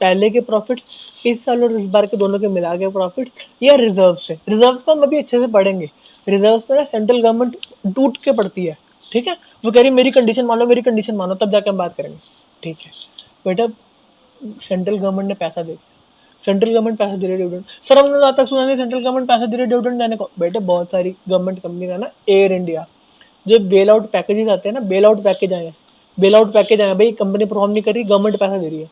पहले के प्रॉफिट, इस साल और इस बार के दोनों के मिला के प्रॉफिट, या रिजर्व से। रिजर्व को हम अभी अच्छे से पढ़ेंगे। रिजर्व पे ना सेंट्रल गवर्नमेंट टूट के पड़ती है। ठीक है, वो कह रही मेरी कंडीशन मानो, मेरी कंडीशन मानो, तब जाके हम बात करेंगे। ठीक है बेटा, सेंट्रल गवर्नमेंट ने पैसा दे, सेंट्रल गवर्नमेंट पैसा दे रही डिविडेंड। सर हमने आज तक सुना नहीं सेंट्रल गवर्नमेंट पैसा दे रही डिविडेंड देने को। बेटे बहुत सारी गवर्नमेंट कंपनी है ना, एयर इंडिया, जो बेल आउट पैकेजेस आते हैं ना, बेल आउट पैकेज आए हैं, बेल आउट पैकेज आए भाई, कंपनी परफॉर्म नहीं कर रही, गवर्नमेंट पैसा दे रही है,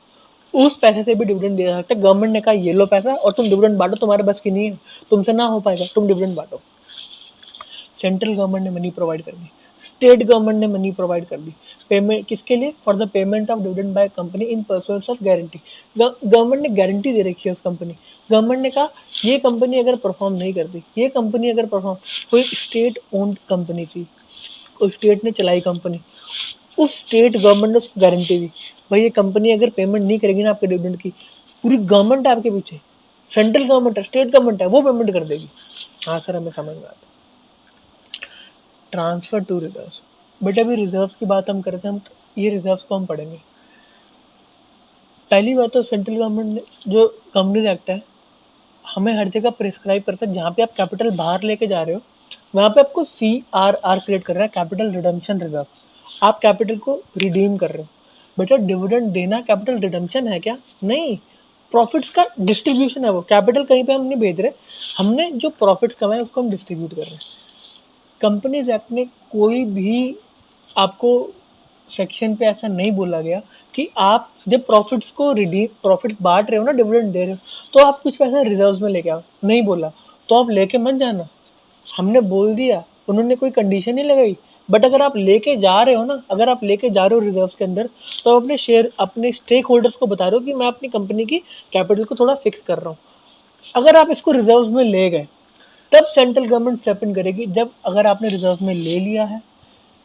उस पैसे से भी डिविडेंड दिया जा सकता है। गवर्नमेंट ने कहा ये लो पैसा और तुम डिविडेंड बांटो, तुम्हारे बस की नहीं है, तुमसे ना हो पाएगा, तुम डिविडेंड बांटो। सेंट्रल गवर्नमेंट ने मनी प्रोवाइड कर दी, स्टेट गवर्नमेंट ने मनी प्रोवाइड कर दी। पेमेंट किसके लिए? For the payment of dividend by company in performance of guarantee. Government ने गारंटी दे रखी है उस कंपनी। गवर्नमेंट ने कहा ये कंपनी अगर परफॉर्म नहीं करती, ये कंपनी अगर परफॉर्म, कोई स्टेट ओन्ड कंपनी थी, कोई स्टेट ने चलाई कंपनी, उस स्टेट गवर्नमेंट ने उसको गारंटी दी, भाई ये कंपनी अगर पेमेंट नहीं करेगी ना आपके डिविडेंड की, पूरी गवर्नमेंट है आपके पीछे, सेंट्रल गवर्नमेंट है, स्टेट गवर्नमेंट है, वो पेमेंट कर देगी। हाँ सर, हमें समझ में आता। ट्रांसफर टू रिजर्व्स, बेटा अभी रिजर्व्स की बात हम करते हैं, हम ये रिजर्व्स को हम पढ़ेंगे। पहली बात तो सेंट्रल गवर्नमेंट ने जो कंपनीज एक्ट है हमें हर जगह प्रिस्क्राइब करता है, जहाँ पे आप कैपिटल बाहर लेके जा रहे हो वहाँ पे आपको CRR क्रिएट कर रहा है, कैपिटल रिडम्पशन रिजर्व। आप कैपिटल को रिडीम कर रहे हो। बेटा डिविडेंड देना कैपिटल रिडम्पशन है क्या? नहीं, प्रॉफिट्स का डिस्ट्रीब्यूशन है वो। कैपिटल कहीं पे हम नहीं भेज रहे, हमने जो प्रॉफिट्स कमाए उसको हम डिस्ट्रीब्यूट कर रहे हैं। कंपनीज एक्ट में कोई भी आपको सेक्शन पे ऐसा नहीं बोला गया कि आप जब प्रॉफिट्स को रिडीम, प्रॉफिट्स बांट रहे हो ना, डिविडेंड दे रहे हो, तो आप कुछ पैसा रिजर्व्स में लेके आओ, नहीं बोला। तो आप लेके मत जाना, हमने बोल दिया, उन्होंने कोई कंडीशन नहीं लगाई। बट अगर आप लेके जा रहे हो ना, अगर आप लेके जा रहे हो रिजर्व्स के अंदर, तो अपने शेयर, अपने स्टेक होल्डर्स को बता रहे हो कि मैं अपनी कंपनी की कैपिटल को थोड़ा फिक्स कर रहा हूँ। अगर आप इसको रिजर्व्स में ले गए तब सेंट्रल गवर्नमेंट स्टेप इन करेगी। जब अगर आपने रिजर्व में ले लिया है,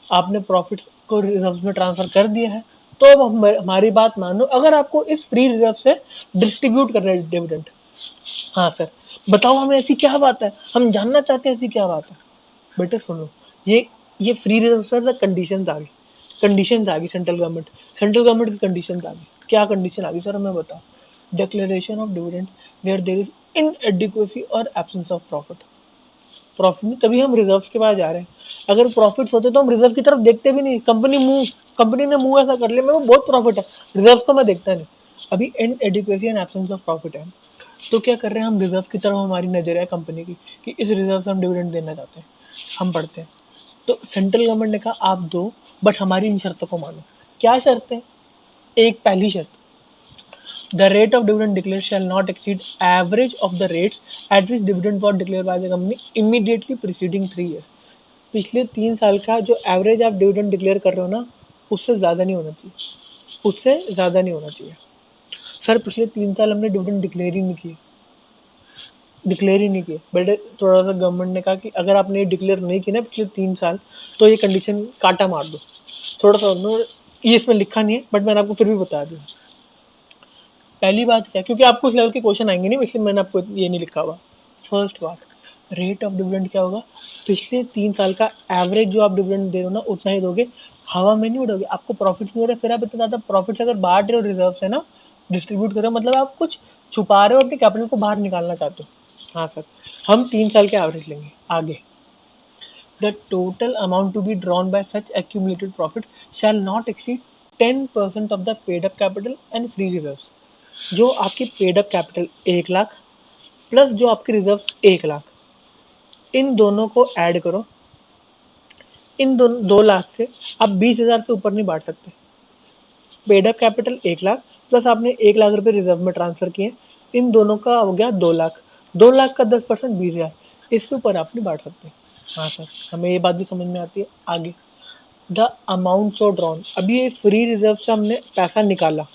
आपने प्रॉफिट्स को रिजर्व में ट्रांसफर कर दिया है, तो अब हमारी बात मानो, अगर आपको इस फ्री रिजर्व से डिस्ट्रीब्यूट करना है डिविडेंड। हाँ सर, बताओ हमें ऐसी क्या बात है, हम जानना चाहते हैं ऐसी क्या बात है। बेटे सुनो, ये फ्री रिजर्व से कंडीशंस आ गई, कंडीशंस आ गई सेंट्रल गवर्नमेंट की कंडीशंस आ गई। क्या कंडीशन आ गई सर, हमें बताओ। Declaration of dividend where there is inadequacy or absence of profit में, तभी हम रिजर्व के पास जा रहे हैं। अगर प्रॉफिट्स होते तो हम रिजर्व की तरफ देखते भी नहीं। कंपनी ने मुंह ऐसा कर लिया, मेरे को बहुत प्रॉफिट है, रिजर्व को मैं देखता नहीं। अभी inadequacy and absence of profit है, तो क्या कर रहे हैं हम, रिजर्व की तरफ हमारी नजर है कंपनी की कि इस रिजर्व से हम डिविडेंड देना चाहते हैं। हम पढ़ते हैं, तो सेंट्रल गवर्नमेंट ने कहा आप दो, बट हमारी इन शर्तों को मानो। क्या शर्तें? एक पहली शर्त, the rate of dividend declared shall not exceed average of the rates at which dividend was declared by the company immediately preceding 3 years। पिछले 3 साल का जो एवरेज आप डिविडेंड डिक्लेयर कर रहे हो ना, उससे ज़्यादा नहीं होना चाहिए, उससे ज़्यादा नहीं होना चाहिए। सर पिछले 3 साल हमने डिविडेंड डिक्लेयर ही नहीं किए, बट थोड़ा सा गवर्नमेंट ने कहा कि अगर आपने ये डिक्लेयर नहीं किया ना पिछले 3 साल, तो ये कंडीशन काटा मार दो। थोड़ा सा ये इसमें लिखा नहीं है, बट मैंने आपको फिर भी बता दिया। पहली बात क्या, क्योंकि आपको उस लेवल के क्वेश्चन आएंगे नहीं, इसलिए मैंने आपको ये नहीं लिखा हुआ। फर्स्ट बात, रेट ऑफ डिविडेंड क्या होगा? पिछले 3 साल का एवरेज जो आप डिविडेंड दे रहे हो ना, उतना ही दोगे, हवा में नहीं उड़ोगे। आपको प्रॉफिट नहीं हो रहा, फिर आप इतना ज़्यादा प्रॉफिट अगर बांट रहे हो रिजर्व से ना, डिस्ट्रीब्यूट कर रहे हो, मतलब आप कुछ छुपा रहे हो, अपने कैपिटल को बाहर निकालना चाहते हो। हाँ सर, हम 3 साल के एवरेज लेंगे। आगे, the total amount to be drawn by such accumulated profits shall not exceed 10% of the paid up capital and free reserves। जो आपकी paid up capital 1 lakh plus जो आपकी रिजर्व 1 लाख, इन दोनों को ऐड करो। इन 2 लाख से आप 20,000 से ऊपर नहीं बांट सकते। Paid up capital 1 lakh plus आपने 1 लाख रुपए रिजर्व में ट्रांसफर किए, इन दोनों का हो गया 2 लाख। 2 लाख का 10% 20,000, इससे ऊपर आप नहीं बांट सकते। हाँ सर, हमें ये बात भी समझ में आती है। आगे, द अमाउंट सो ड्रॉन, अभी ये फ्री रिजर्व से हमने पैसा निकाला,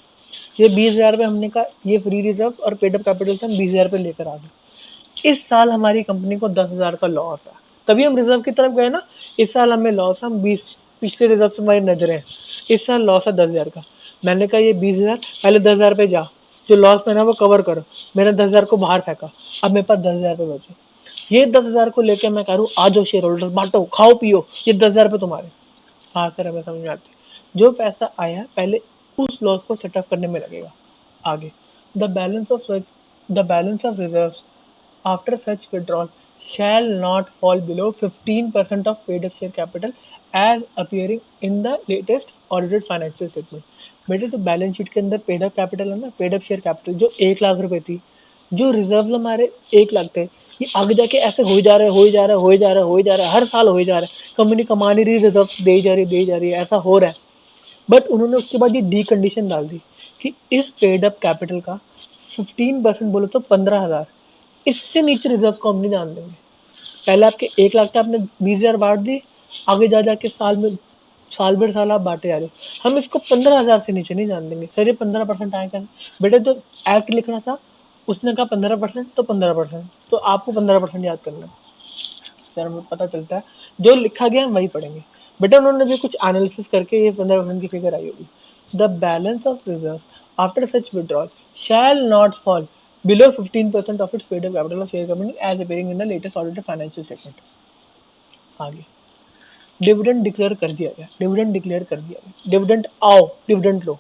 ये 20,000 रुपये हमने कहा, ये फ्री रिजर्व और पेड अप कैपिटल से हम 20,000 रुपये लेकर आ गए। इस साल हमारी कंपनी को 10,000 का लॉस है, तभी हम रिजर्व की तरफ गए ना। इस साल हमें लॉस, हम 20, पिछले रिजर्व से हमारी नजरें, इस साल लॉस है 10,000 का। मैंने कहा ये 20,000, पहले 10,000 रुपये जा, जो लॉस मैंने वो कवर करो। मैंने 10,000 को बाहर फेंका, अब मेरे पास 10,000 रुपये बचे। ये 10,000 को लेकर मैं कह रहा हूँ आ जाओ शेयर होल्डर्स, बांटो, खाओ पियो, ये 10,000 रुपये तुम्हारे। हाँ सर, हमें समझ में आती है। जो पैसा आया है पहले उस लॉस को सेटअप करने में लगेगा। आगे, the balance of reserves after such withdrawal shall not fall below 15% of paid up share capital as appearing in the latest audited financial statement। बेटे तो बैलेंस शीट के अंदर पेड अप कैपिटल है ना, पेड अप शेयर कैपिटल जो 1 लाख रुपए थी, जो रिजर्व हमारे 1 लाख थे, ये आगे जाके ऐसे हो जा रहा है, हर साल हो जा रहा है। कंपनी कमा नहीं रही, रिजर्व दे जा रही है, ऐसा हो रहा है। बट उन्होंने उसके बाद ये डी कंडीशन डाल दी कि इस पेड अप कैपिटल का 15% बोलो तो 15,000, इससे नीचे रिजर्व को हम नहीं जान देंगे। पहले आपके 1 लाख का आपने 20,000 बांट दी, आगे जा जाके साल में साल भर साल आप बांटे जा रहे हो, हम इसको 15,000 से नीचे नहीं जान देंगे। सर ये 15% आएगा, बेटा जो एक्ट लिखना था उसने कहा 15%, तो 15%, तो आपको 15% याद करना है। सर हमें पता चलता है जो लिखा गया हम वही पढ़ेंगे। बेटा उन्होंने भी कुछ एनालिसिस करके ये 15% की फिगर आई होगी। The balance of reserve after such withdrawal shall not fall below 15% of its paid up capital of share company as appearing in the latest audited financial statement। आगे डिविडेंड डिक्लेयर कर दिया गया, dividend declare कर दिया गया, dividend आओ, dividend लो।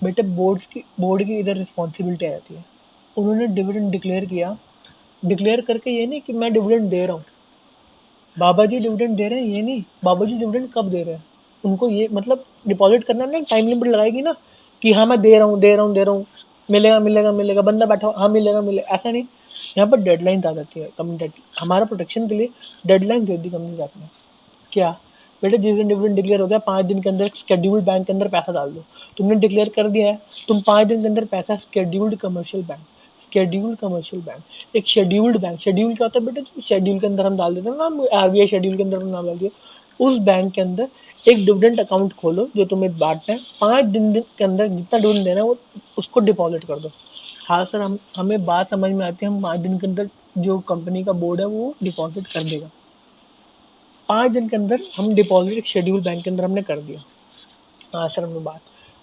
बेटे board की इधर रिस्पॉन्सिबिलिटी आ जाती है। उन्होंने डिविडेंड डिक्लेयर किया, डिक्लेयर करके ये नहीं कि मैं डिविडेंड दे रहा हूँ, बाबा जी डिविडेंड दे रहे हैं, ये नहीं बाबा जी डिविडेंड कब दे रहे हैं, उनको ये मतलब डिपॉजिट करना ना टाइम लिमिट लगाएगी ना कि हाँ मैं दे रहा हूँ दे रहा हूँ दे रहा हूँ, मिलेगा मिलेगा मिलेगा, बंदा बैठा हाँ मिलेगा मिलेगा, ऐसा नहीं। यहाँ पर डेडलाइन आ जाती है कंपनी, हमारा प्रोटेक्शन के लिए डेडलाइन दे दी कंपनी जाती है। क्या बेटा जिस दिन डिविडेंड डिक्लेयर हो गया 5 दिन के अंदर शेड्यूल्ड बैंक के अंदर पैसा डाल दो। तुमने डिक्लेयर कर दिया है, तुम 5 दिन के अंदर पैसा scheduled commercial bank, scheduled commercial bank, एक शेड्यूल्ड बैंक, शेड्यूल क्या होता है बेटा, शेड्यूल के अंदर हम डाल देते हैं ना, आरबीआई शेड्यूल के अंदर हम नाम डाल दिया, उस बैंक के अंदर एक डिविडेंड अकाउंट खोलो जो तुम्हें बांटना है, 5 दिन के अंदर जितना डिविडेंड देना है वो उसको डिपॉजिट कर दो। हाँ सर हमें बात समझ में आती है, हम 5 दिन के अंदर जो कंपनी का बोर्ड है वो डिपॉजिट कर देगा। 5 दिन के अंदर हम डिपॉजिट एक शेड्यूल बैंक के अंदर हमने कर दिया। हाँ सर हमें बात,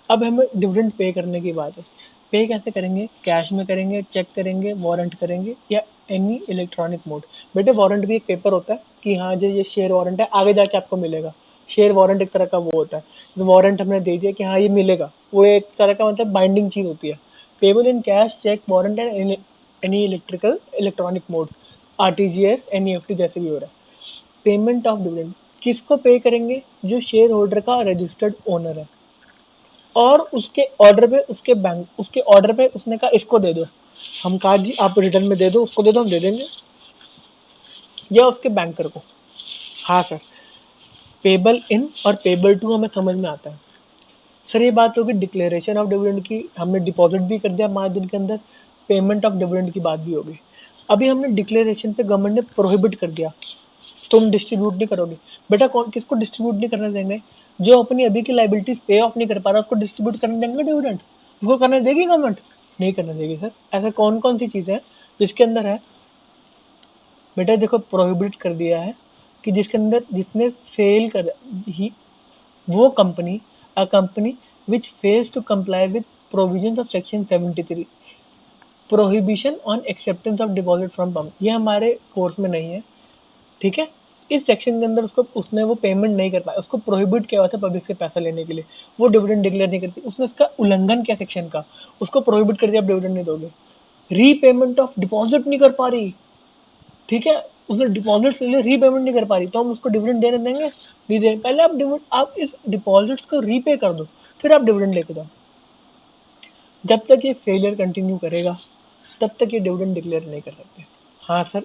अब हमें डिविडेंड पे करने की बात है। पे कैसे करेंगे, कैश में करेंगे, चेक करेंगे, वारंट करेंगे या एनी इलेक्ट्रॉनिक मोड। बेटे वारंट भी एक पेपर होता है कि हाँ जो ये शेयर वारंट है आगे जाके आपको मिलेगा। शेयर वारंट एक तरह का वो होता है, तो वारंट हमने दे दिया कि हाँ ये मिलेगा, वो एक तरह का मतलब बाइंडिंग चीज होती है। Payable in cash, cheque, warrant and any electronic mode, RTGS, NEFT जैसे भी हो रहा है। पेमेंट ऑफ डिविडेंड किसको पे करेंगे, जो शेयर होल्डर का रजिस्टर्ड ओनर है और उसके ऑर्डर पे उसने कहा इसको दे दो, हम कहा जी आप रिटर्न में दे दो, उसको दे दो, हम दे देंगे, या उसके बैंकर को। हाँ सर पेबल इन और पेबल टू हमें समझ में आता है। सर ये बात होगी डिक्लेरेशन ऑफ डिविडेंड की, हमने डिपॉजिट भी कर दिया 5 दिन के अंदर, पेमेंट ऑफ डिविडेंड की बात भी होगी। अभी हमने डिक्लेरेशन पे गवर्नमेंट ने प्रोहिबिट कर दिया, तुम डिस्ट्रीब्यूट नहीं करोगे। बेटा कौन किसको डिस्ट्रीब्यूट नहीं करने देंगे, जो अपनी अभी की लाइबिलिटीज पे ऑफ नहीं कर पा रहा उसको डिस्ट्रीब्यूट करने देंगे डिविडेंड, उसको करने देगी गवर्नमेंट, नहीं करने देगी। सर ऐसा कौन कौन सी चीजें हैं जिसके अंदर है, बेटा देखो प्रोहिबिट कर दिया है कि जिसके अंदर जिसने फेल कर ही वो company, a company which fails to comply with provisions of section 73, prohibition on acceptance of deposit from pump, ये हमारे कोर्स में नहीं है, ठीक है। इस सेक्शन के अंदर उसने वो पेमेंट नहीं कर पाया, उसको प्रोहिबिट किया हुआ था पब्लिक से पैसा लेने के लिए, वो डिविडेंड डिक्लेयर नहीं करती, उसने उसका उल्लंघन किया सेक्शन का, उसको प्रोहिबिट कर दिया, आप डिविडेंड नहीं दोगे। रीपेमेंट ऑफ डिपॉजिट नहीं कर पा रही, ठीक है, उसने डिपॉजिट ले रीपेमेंट नहीं कर पा रही, तो हम उसको डिविडेंड देने देंगे, नहीं देंगे। पहले आप इस डिपॉजिट्स को रीपे कर दो, फिर आप डिविडेंड लेके जाओ। जब तक ये फेलियर कंटिन्यू करेगा तब तक ये डिविडेंड डिक्लेयर नहीं कर सकते। हाँ सर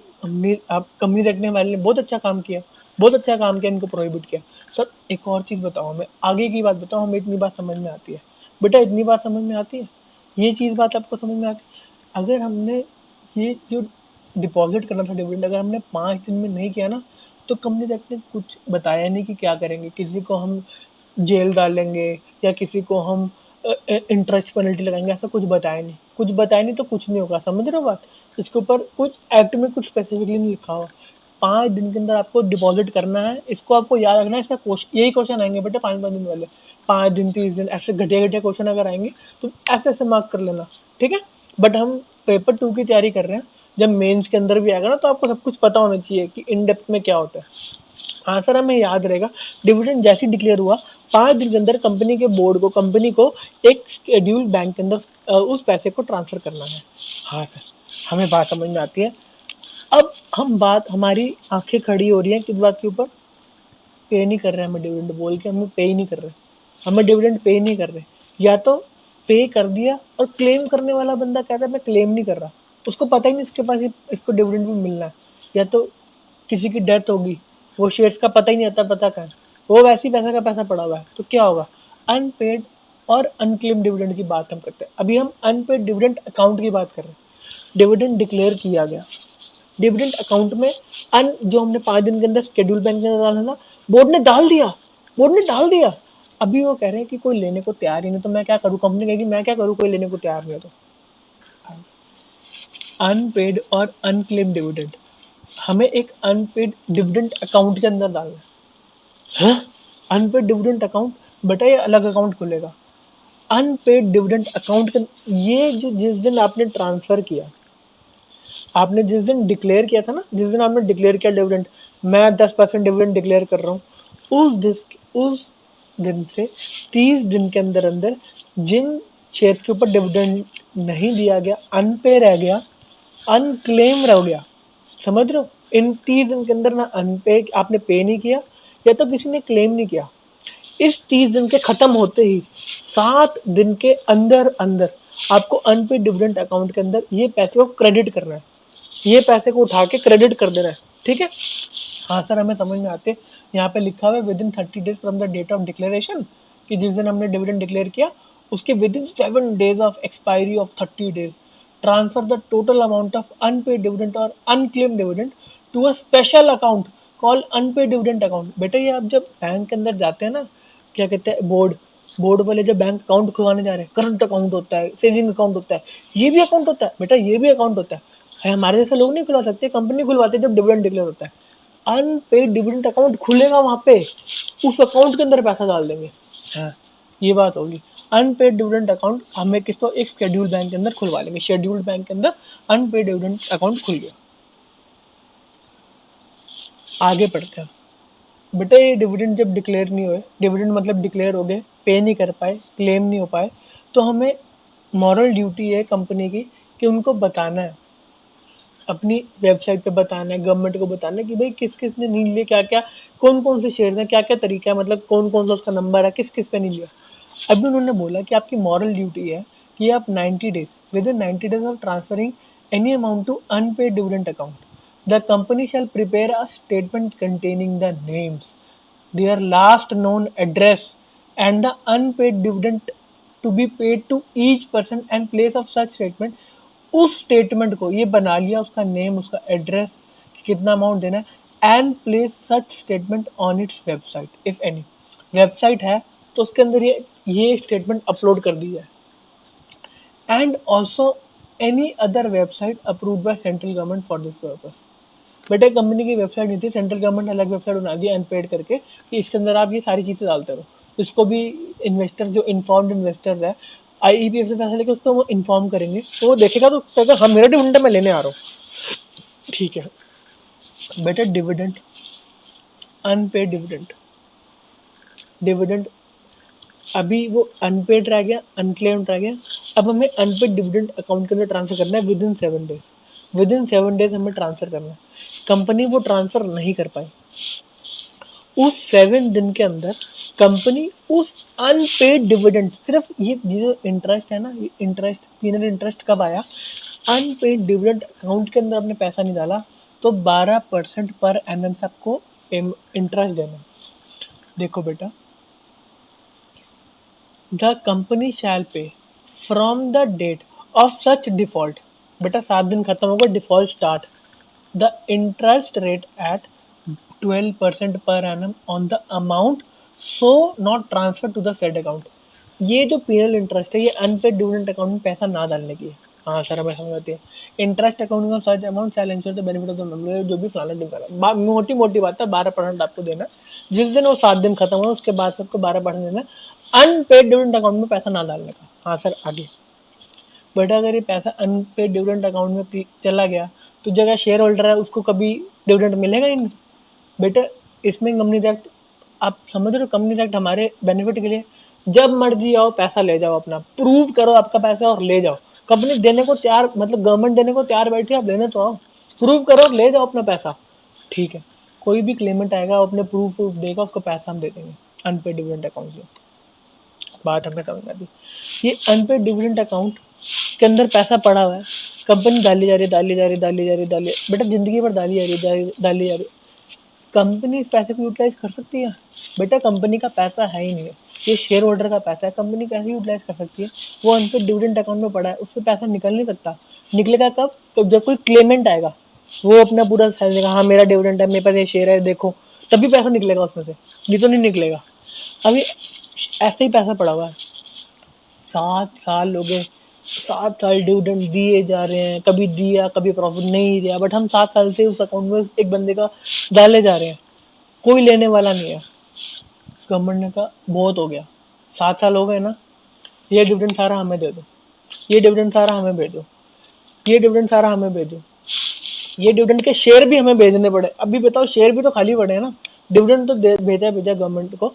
आप कंपनी रखने वाले ने बहुत अच्छा काम किया, बहुत अच्छा काम किया, इनको प्रोहिबिट किया। सर एक और चीज़ बताओ, हमें आगे की बात बताओ, हमें इतनी बात समझ में आती है, बेटा इतनी बात समझ में आती है, ये चीज़ बात आपको समझ में आती है। अगर हमने ये जो डिपॉजिट करना था डिविडेंड, अगर हमने 5 दिन में नहीं किया ना, तो कंपनी एक्ट ने कुछ बताया नहीं कि क्या करेंगे, किसी को हम जेल डालेंगे या किसी को हम इंटरेस्ट पेनल्टी लगाएंगे, ऐसा कुछ बताया नहीं, कुछ बताया नहीं तो कुछ नहीं होगा, समझ रहे हो बात। इसके ऊपर कुछ एक्ट में कुछ स्पेसिफिकली नहीं लिखा हुआ। 5 दिन के अंदर आपको डिपॉजिट करना है, इसको आपको याद रखना है, इसका क्वेश्चन यही क्वेश्चन आएंगे बेटे 5-5 दिन वाले, 5 दिन 30 दिन ऐसे घटिया घटिया क्वेश्चन अगर आएंगे तो ऐसे ऐसे मार्क कर लेना, ठीक है। बट हम पेपर 2 की तैयारी कर रहे हैं, जब मेंस के अंदर भी आएगा ना तो आपको सब कुछ पता होना चाहिए कि इन डेप्थ में क्या होता है। हाँ सर हमें याद रहेगा, डिविडेंड जैसे डिक्लेयर हुआ 5 दिन के अंदर कंपनी के बोर्ड को, कंपनी को एक शेड्यूल बैंक के अंदर उस पैसे को ट्रांसफर करना है। हाँ सर हमें बात समझ में आती है। अब हम बात, हमारी आंखें खड़ी हो रही हैं किस बात के ऊपर, पे नहीं कर रहे हमें डिविडेंड बोल के, हमें पे ही नहीं कर रहे, हमें डिविडेंड पे नहीं कर रहे। या तो पे कर दिया और क्लेम करने वाला बंदा कहता है मैं क्लेम नहीं कर रहा, उसको पता ही नहीं इसके पास इसको डिविडेंड भी मिलना है, या तो किसी की डेथ होगी, वो शेयर्स का पता ही नहीं आता, पता कहाँ है, वो वैसे ही पैसा का पैसा पड़ा हुआ है, तो क्या होगा, अनपेड और अनक्लेम डिविडेंड की बात हम करते हैं। अभी हम अनपेड डिविडेंड अकाउंट की बात कर रहे हैं। डिविडेंड डिक्लेयर किया गया, डिविडेंड अकाउंट में जो हमने 5 दिन के अंदर शेड्यूल बैंक के अंदर डाला था, बोर्ड ने डाल दिया, बोर्ड ने डाल दिया। अभी वो कह रहे हैं कि कोई लेने को तैयार ही नहीं, तो मैं क्या करूं? कंपनी कहेगी मैं क्या करूं, कोई लेने को तैयार नहीं हो तो। अनपेड और अनक्लेम डिविडेंड हमें एक अनपेड डिविडेंड अकाउंट के अंदर डालना है। अनपेड डिविडेंड अकाउंट, बेटा ये अलग अकाउंट खुलेगा। अनपेड डिविडेंड अकाउंट के ये जो जिस दिन आपने ट्रांसफर किया, आपने जिस दिन डिक्लेयर किया था ना, जिस दिन आपने डिक्लेयर किया डिविडेंड, मैं 10% डिविडेंड डिक्लेयर कर रहा हूँ, उस दिन से 30 दिन के अंदर अंदर जिन शेयर्स के ऊपर डिविडेंड नहीं दिया गया, अनपे रह गया, अनक्लेम रह गया, समझ रहे हो? इन 30 दिन के अंदर ना अनपे आपने पे नहीं किया या तो किसी ने क्लेम नहीं किया, इस 30 दिन के खत्म होते ही 7 दिन के अंदर अंदर आपको अनपेड डिविडेंड अकाउंट के अंदर ये पैसे को क्रेडिट करना है, ये पैसे को उठा के क्रेडिट कर देना है। ठीक है? हाँ सर, हमें समझ में आते। यहाँ पे लिखा हुआ है within 30 days from the date of declaration, कि जिस दिन हमने डिविडेंड डिक्लेयर किया उसके within 7 days of expiry of 30 days transfer the total amount of unpaid dividend और unclaimed dividend to a special account call unpaid dividend account. बेटा ये आप जब बैंक के अंदर जाते हैं ना, क्या कहते हैं, बोर्ड वाले जब बैंक अकाउंट खुलवाने जा रहे हैं, करंट अकाउंट होता है, सेविंग अकाउंट होता है, ये भी अकाउंट होता है बेटा, ये भी अकाउंट होता है। हमारे जैसे लोग नहीं खुलवा सकते, कंपनी खुलवाते हैं जब डिविडेंड डिक्लेयर होता है। अनपेड डिविडेंड अकाउंट खुलेगा वहां पे, उस अकाउंट के अंदर पैसा डाल देंगे। हाँ, ये बात होगी। अनपेड डिविडेंड अकाउंट हमें किसको, एक शेड्यूल बैंक के अंदर खुलवा लेंगे। शेड्यूल्ड बैंक के अंदर अनपेड डिविडेंड अकाउंट खुल गया। आगे पढ़ते हैं। बेटा ये डिविडेंड जब डिक्लेयर नहीं हुए, डिविडेंड मतलब डिक्लेयर हो गए, पे नहीं कर पाए, क्लेम नहीं हो पाए, तो हमें मॉरल ड्यूटी है कंपनी की कि उनको बताना है, अपनी वेबसाइट पे बताना है, गवर्नमेंट को बताना है कि भाई किस किस ने नहीं लिए, क्या क्या, कौन कौन से शेयर हैं, क्या क्या तरीका है, मतलब कौन कौन सा उसका नंबर है, किस किस पे नहीं लिया। अभी उन्होंने बोला कि आपकी मॉरल ड्यूटी है कि आप 90 days, within 90 days of transferring any amount to unpaid dividend account, the company shall prepare a statement containing the names, their last known address and the unpaid dividend to be paid to each person and place of such statement। उस statement को ये बना लिया, उसका name, उसका address, कितना amount देना है, and place such statement on its website if any. Website है तो उसके अंदर ये स्टेटमेंट अपलोड कर दी जाए, and also any other website approved by central government for this purpose. बेटा कंपनी की वेबसाइट नहीं थी, सेंट्रल गवर्नमेंट अलग वेबसाइट बना दी अनपेड करके कि इसके अंदर आप ये सारी चीजें डालते रहो। इसको भी इन्वेस्टर, जो इन्फॉर्म्ड इन्वेस्टर है, आईईपीएफ से पैसा लेके उसको वो इन्फॉर्म करेंगे, तो वो देखेगा तो कहेगा हाँ मेरा डिविडेंड मैं लेने आ रहा हूँ। ठीक है बेटा, डिविडेंड, अनपेड डिविडेंड, डिविडेंड अभी वो अनपेड रह गया, अनक्लेम्ड रह गया। अब हमें अनपेड डिविडेंड अकाउंट के अंदर ट्रांसफर करना है within 7 days, within 7 days हमें ट्रांसफर करना है। कंपनी वो ट्रांसफर नहीं कर पाई, उस 7 दिन के अंदर कंपनी उस अनपेड डिविडेंड, सिर्फ ये जो इंटरेस्ट है ना, ये इंटरेस्ट, पीनल इंटरेस्ट कब आया, अनपेड डिविडेंड अकाउंट के अंदर आपने पैसा नहीं डाला तो 12% पर एनम से आपको इंटरेस्ट देना। देखो बेटा, the company shall pay from the date of such default, बेटा 7 दिन खत्म होगा, default start, the interest rate at 12% per annum on the amount so not transferred to the said account। ये जो पीएल इंटरेस्ट है ये अनपेड डिविडेंड अकाउंट में पैसा ना डालने की है। हाँ सर, हमें समझ आती है। इंटरेस्ट अकाउंट का such amount shell ensure the benefit of the member, जो भी फलाना डिफाना, मोटी मोटी बात है, 12% आपको देना। जिस दिन वो 7 दिन खत्म हुआ उसके बाद आपको 12% देना, अनपेड डिविडेंड अकाउंट में पैसा ना डालने का। हाँ सर, आगे बेटा, अगर ये पैसा अनपेड डिविडेंड अकाउंट में चला गया तो जगह शेयर होल्डर है उसको कभी डिविडेंड मिलेगा ही नहीं। बेटा इसमें कंपनी एक्ट, आप समझ रहे हो, कंपनी एक्ट हमारे बेनिफिट के लिए, जब मर्जी आओ पैसा ले जाओ, अपना प्रूव करो आपका पैसा और ले जाओ। कंपनी देने को तैयार, मतलब गवर्नमेंट देने को तैयार बैठी है, आप लेने तो आओ, प्रूव करो और ले जाओ अपना पैसा। ठीक है, कोई भी क्लेमेंट आएगा अपने प्रूफ देगा, उसको पैसा हम दे देंगे अनपेड डिविडेंड अकाउंट से। बात हमें समझ आती। ये अनपेड डिविडेंड अकाउंट के अंदर पैसा पड़ा हुआ है, कंपनी डाली जा रही है, डाली जा रही, डाली जा रही, डाली, बेटा जिंदगी भर डाली जा रही, डाली जा रही। कंपनी इस पैसे को यूटिलाइज कर सकती है? बेटा कंपनी का पैसा है ही नहीं है, ये शेयर होल्डर का पैसा है, कंपनी कैसे यूटिलाइज कर सकती है? वो अनपेड डिविडेंड अकाउंट में पड़ा है, उससे पैसा निकल नहीं सकता। निकलेगा कब? जब कोई क्लेमेंट आएगा, वो अपना पूरा साइज देगा, हाँ मेरा डिविडेंड है, मेरे पास ये शेयर है देखो, तभी पैसा निकलेगा उसमें से, नहीं तो नहीं निकलेगा। अभी ऐसे ही पैसा पड़ा हुआ है, 7 साल हो गए, 7 साल डिविडेंड दिए जा रहे हैं, कभी दिया कभी प्रॉफिट नहीं दिया, बट हम 7 साल से उस अकाउंट में एक बंदे का डाले जा रहे हैं, कोई लेने वाला नहीं है। गवर्नमेंट ने कहा बहुत हो गया, 7 साल हो गए ना, ये डिविडेंड सारा हमें दे दो, ये डिविडेंड सारा हमें भेज दो, ये डिविडेंड सारा हमें भेज दो। ये डिविडेंड के शेयर भी हमें भेजने पड़े। अभी बताओ, शेयर भी तो खाली पड़े हैं ना, डिविडेंड तो भेजा भेजा गवर्नमेंट को।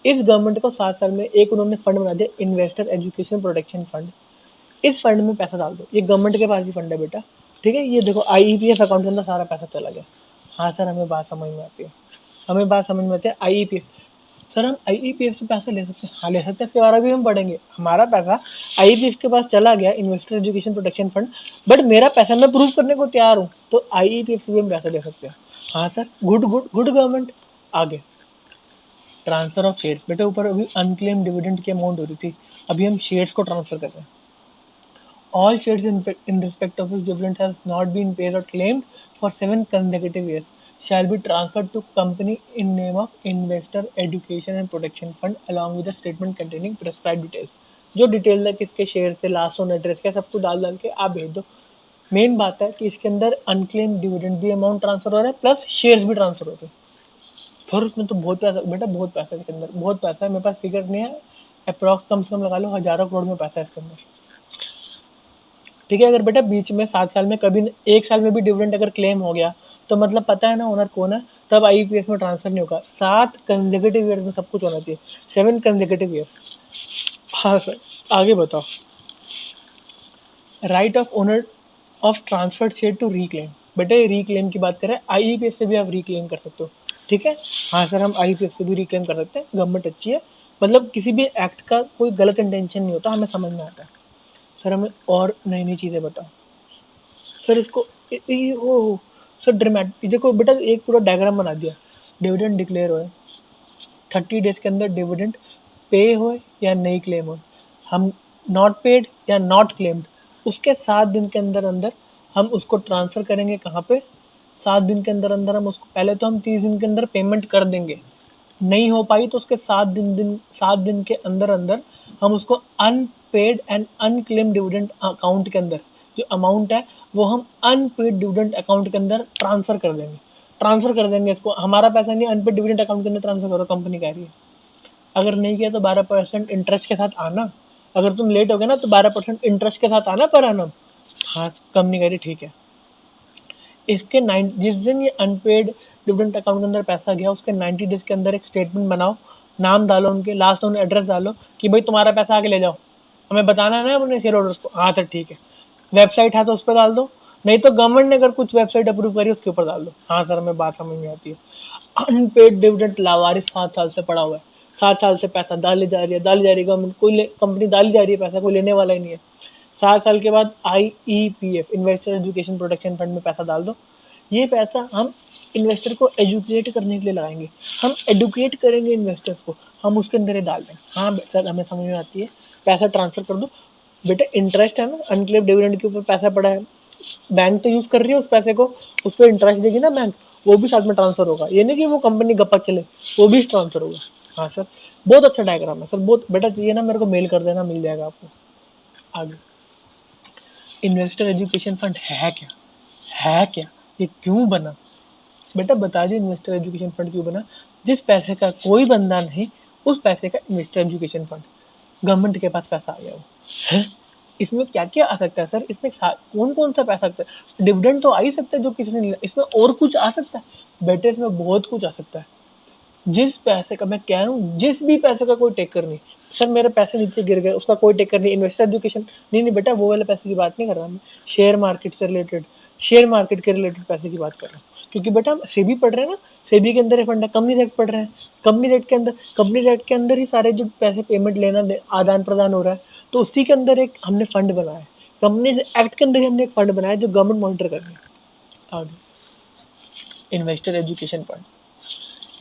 इस गवर्नमेंट को 7 साल में एक उन्होंने फंड बना दिया, इन्वेस्टर एजुकेशन प्रोटेक्शन फंड। इस फंड में पैसा डाल दो, ये गवर्नमेंट के पास ही फंड है बेटा, ठीक है। ये देखो आईईपीएफ अकाउंट के अंदर सारा पैसा चला गया। हाँ सर, हमें बात समझ में आती है, हमें बात समझ में आती है। आईईपीएफ, सर हम आईईपीएफ से पैसा ले सकते हैं? हाँ ले सकते हैं, इसके बारे में भी हम पढ़ेंगे। हमारा पैसा आईईपीएफ के पास चला गया, investor education protection fund, but मेरा पैसा मैं प्रूव करने को तैयार हूँ, तो आईईपीएफ से भी हम पैसा ले सकते हैं। हाँ sir, good good good government. आगे ट्रांसफर ऑफ शेयर्स, बेटा ऊपर अभी अनक्लेम डिविडेंड की अमाउंट हो रही थी, अभी हम शेयर्स को ट्रांसफर कर रहे हैं। All shares in respect of his dividend has not been paid or claimed for 7 consecutive years shall be transferred to company in name of Investor Education and Protection Fund along with a statement containing prescribed details. जो detail है किसके share से, last own address क्या, सब कुछ डाल डाल के आप भेज दो। मेन बात है कि इसके अंदर अनक्लेम डिविडेंड भी अमाउंट ट्रांसफर हो रहा है, प्लस शेयर्स भी ट्रांसफर हो रहे हैं। फिर उसमें तो बहुत पैसा बेटा, बहुत पैसा है इसके अंदर, बहुत पैसा है। मेरे पास फिगर नहीं है, अप्रॉक्स कम से कम लगा लो हजारों करोड़ में पैसा है इसके अंदर, ठीक है। अगर बेटा बीच में 7 साल में कभी 1 साल में भी डिविडेंड अगर क्लेम हो गया, तो मतलब पता है ना ओनर कौन है, तब आईपीएफ में ट्रांसफर नहीं होगा। 7 कंसेक्यूटिव ईयर्स में सब कुछ होना चाहिए, 7 कंसेक्यूटिव ईयर्स। हाँ सर, आगे बताओ। Right of owner of transferred share to reclaim, बेटा ये रिक्लेम की बात करें, आईपीएफ से भी आप रिक्लेम कर सकते हो, ठीक है। हाँ सर, हम आईपीएफ से भी रिक्लेम कर सकते हैं, गवर्नमेंट अच्छी है, मतलब किसी भी एक्ट का कोई गलत इंटेंशन नहीं होता, हमें समझ में आता है। सर हमें और नई नई चीज़ें बताओ सर। इसको ओ सर ड्रामेटिक, देखो बेटा एक पूरा डायग्राम बना दिया। डिविडेंड डिक्लेयर हो, 30 डेज के अंदर डिविडेंड पे हो या नहीं क्लेम हो, हम नॉट पेड या नॉट क्लेम्ड, उसके 7 दिन के अंदर अंदर हम उसको ट्रांसफर करेंगे। कहाँ पे? 7 दिन के अंदर अंदर हम उसको, पहले तो हम 30 दिन के अंदर पेमेंट कर देंगे, नहीं हो पाई तो उसके 7 दिन के अंदर अंदर हम उसको unpaid and unclaim dividend account के अंदर जो अमाउंट है वो हम अनपेड डिविडेंड अकाउंट के अंदर ट्रांसफर कर देंगे इसको। हमारा पैसा नहीं, अनपेड डिविडेंड अकाउंट के अंदर ट्रांसफर करो, कंपनी कह रही है। अगर नहीं किया तो 12% इंटरेस्ट के साथ आना, अगर तुम लेट हो गए ना तो 12% इंटरेस्ट के साथ आना पर annum। हाँ, कंपनी कह रही ठीक है। इसके जिस दिन ये अनपेड डिविडेंड अकाउंट के अंदर पैसा गया, उसके 90 डेज के अंदर एक स्टेटमेंट बनाओ, नाम डालो उनके, लास्ट उन्हें एड्रेस डालो कि भाई तुम्हारा पैसा आके ले जाओ, हमें बताना है ना अपने शेयर होल्डर्स को। हाँ सर ठीक है। वेबसाइट है तो उस पर डाल दो, नहीं तो गवर्नमेंट ने अगर कुछ वेबसाइट अप्रूव करी उसके ऊपर डाल दो। हाँ सर, हमें बात समझ में आती है। अनपेड डिविडेंड लावारिस 7 साल से पड़ा हुआ है, 7 साल से पैसा डाली जा रही है गवर्नमेंट, कोई कंपनी डाली जा रही है पैसा, कोई लेने वाला ही नहीं है। 7 साल के बाद आईईपीएफ, इन्वेस्टर एजुकेशन प्रोटेक्शन फंड में पैसा डाल दो। ये पैसा हम इन्वेस्टर को एजुकेट करने के लिए लगाएंगे, हम एडुकेट करेंगे इन्वेस्टर्स को, हम उसके अंदर ही डाल देंगे। हाँ सर, हमें समझ में आती है, पैसा ट्रांसफर कर दो। बेटा इंटरेस्ट है ना, अनक्लेम डिविडेंड के ऊपर पैसा पड़ा है, बैंक तो यूज कर रही है उस पैसे को, उस पर इंटरेस्ट देगी ना बैंक, वो भी साथ में ट्रांसफर होगा। ये नहीं कि वो कंपनी गप्पा चले, वो भी ट्रांसफर होगा। हाँ सर, बहुत अच्छा डायग्राम है सर, बहुत बेटा चाहिए ना मेरे को मेल कर देना, मिल जाएगा आपको। आगे, इन्वेस्टर एजुकेशन फंड है क्या? है क्या? ये क्यों बना? बेटा बता दिए, इन्वेस्टर एजुकेशन फंड क्यों बना? जिस पैसे का कोई बंदा नहीं, उस पैसे का इन्वेस्टर एजुकेशन फंड, गवर्नमेंट के पास पैसा आ गया वो है। इसमें क्या क्या आ सकता है सर? इसमें कौन कौन सा पैसा आ सकता है? डिविडेंड तो आ ही सकता है जो किसी ने लिया, इसमें और कुछ आ सकता है बेटे? इसमें बहुत कुछ आ सकता है। जिस पैसे का मैं कह रहा हूँ, जिस भी पैसे का कोई टेकर नहीं। सर मेरे पैसे नीचे गिर गए, उसका कोई टेकर नहीं, इन्वेस्टर एजुकेशन नहीं, नहीं बेटा वो वाले पैसे की बात नहीं कर रहा मैं, शेयर मार्केट से रिलेटेड, शेयर मार्केट के रिलेटेड पैसे की बात कर रहा हूँ। क्योंकि बेटा हम सेबी पढ़ रहे हैं ना, सेबी के अंदर फंड है, कंपनी रेट पढ़ रहे हैं, कंपनी रेट के अंदर ही सारे जो पैसे पेमेंट लेना आदान प्रदान हो रहा है, तो उसी के अंदर एक हमने फंड बनाया है, कंपनी एक्ट के अंदर ही हमने एक फंड बनाया जो गवर्नमेंट मॉनिटर कर रही है। आगे, इन्वेस्टर एजुकेशन फंड,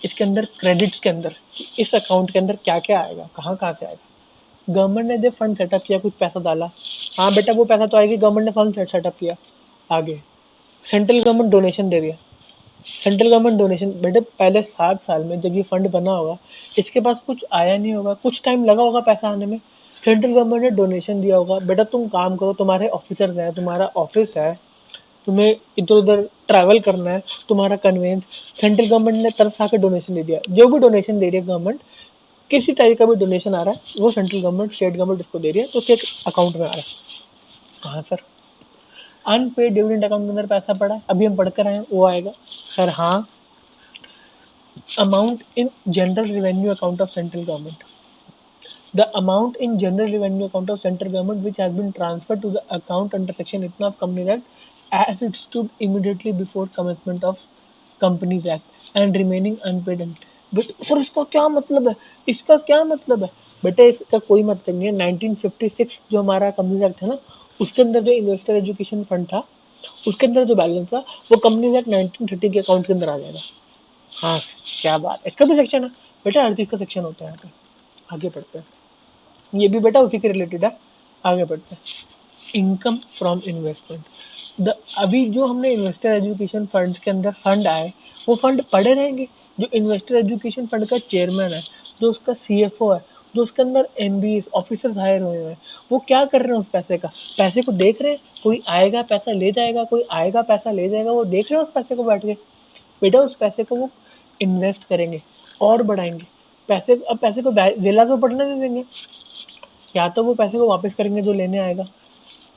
इसके अंदर क्रेडिट के अंदर कि इस अकाउंट के अंदर क्या क्या आएगा, कहाँ कहाँ से आएगा। गवर्नमेंट ने जब फंड सेटअप किया, कुछ पैसा डाला, हाँ बेटा वो पैसा तो आएगी, गवर्नमेंट ने फंड सेटअप किया। आगे सेंट्रल गवर्नमेंट डोनेशन दे रही है। सेंट्रल गवर्नमेंट डोनेशन बेटे पहले 7 साल में जब ये फंड बना होगा, इसके पास कुछ आया नहीं होगा, कुछ टाइम लगा होगा पैसा आने में। सेंट्रल गवर्नमेंट ने डोनेशन दिया होगा, बेटा तुम काम करो, तुम्हारे ऑफिसर्स हैं, तुम्हारा ऑफिस है, तुम्हें इधर उधर ट्रैवल करना है, तुम्हारा कन्वेंस, सेंट्रल गवर्नमेंट ने तरफ से आकर डोनेशन दे दिया। जो भी डोनेशन दे रही है गवर्नमेंट, किसी टाइप का भी डोनेशन आ रहा है, वो सेंट्रल गवर्नमेंट स्टेट गवर्नमेंट इसको दे रही है, तो उसके अकाउंट में आ रहा है। हाँ सर, अनपेड डिविडेंड अकाउंट के अंदर पैसा पड़ा है, अभी हम पढ़ कर आए हैं, वो आएगा। सर हाँ, amount in general revenue account of central government. The amount in general revenue account of central government which has been transferred to the account under section itna of Companies Act as it stood immediately before commencement of Companies Act and remaining unpaid. But sir इसका क्या मतलब है, इसका क्या मतलब है? बेटे इसका कोई मतलब नहीं है। 1956 जो हमारा कंपनीज एक्ट है ना, उसके अंदर जो इन्वेस्टर एजुकेशन फंड था, उसके अंदर जो बैलेंस था, वो कंपनीज एक्ट 1930 के अकाउंट के अंदर आ जाएगा। हाँ, क्या बात है, इसका भी सेक्शन है बेटा, हर चीज का सेक्शन होता है यहाँ पे। आगे बढ़ते हैं, ये भी बेटा उसी के रिलेटेड है। आगे बढ़ते हैं, इनकम फ्रॉम इन्वेस्टमेंट। द अभी जो हमने इन्वेस्टर एजुकेशन फंड के अंदर फंड आए, वो फंड पड़े रहेंगे। जो इन्वेस्टर एजुकेशन फंड का चेयरमैन है, जो उसका सीएफओ है, जो उसके अंदर एमबीएस ऑफिसर्स हायर हुए हैं, वो क्या कर रहे हैं उस पैसे का? पैसे को देख रहे हैं, कोई आएगा पैसा ले जाएगा, कोई आएगा पैसा ले जाएगा, वो देख रहे हैं उस पैसे को बैठ के। बेटा उस पैसे को वो इन्वेस्ट करेंगे और बढ़ाएंगे पैसे। अब पैसे को वेला तो पड़ने नहीं देंगे, या तो वो पैसे को वापस करेंगे जो लेने आएगा।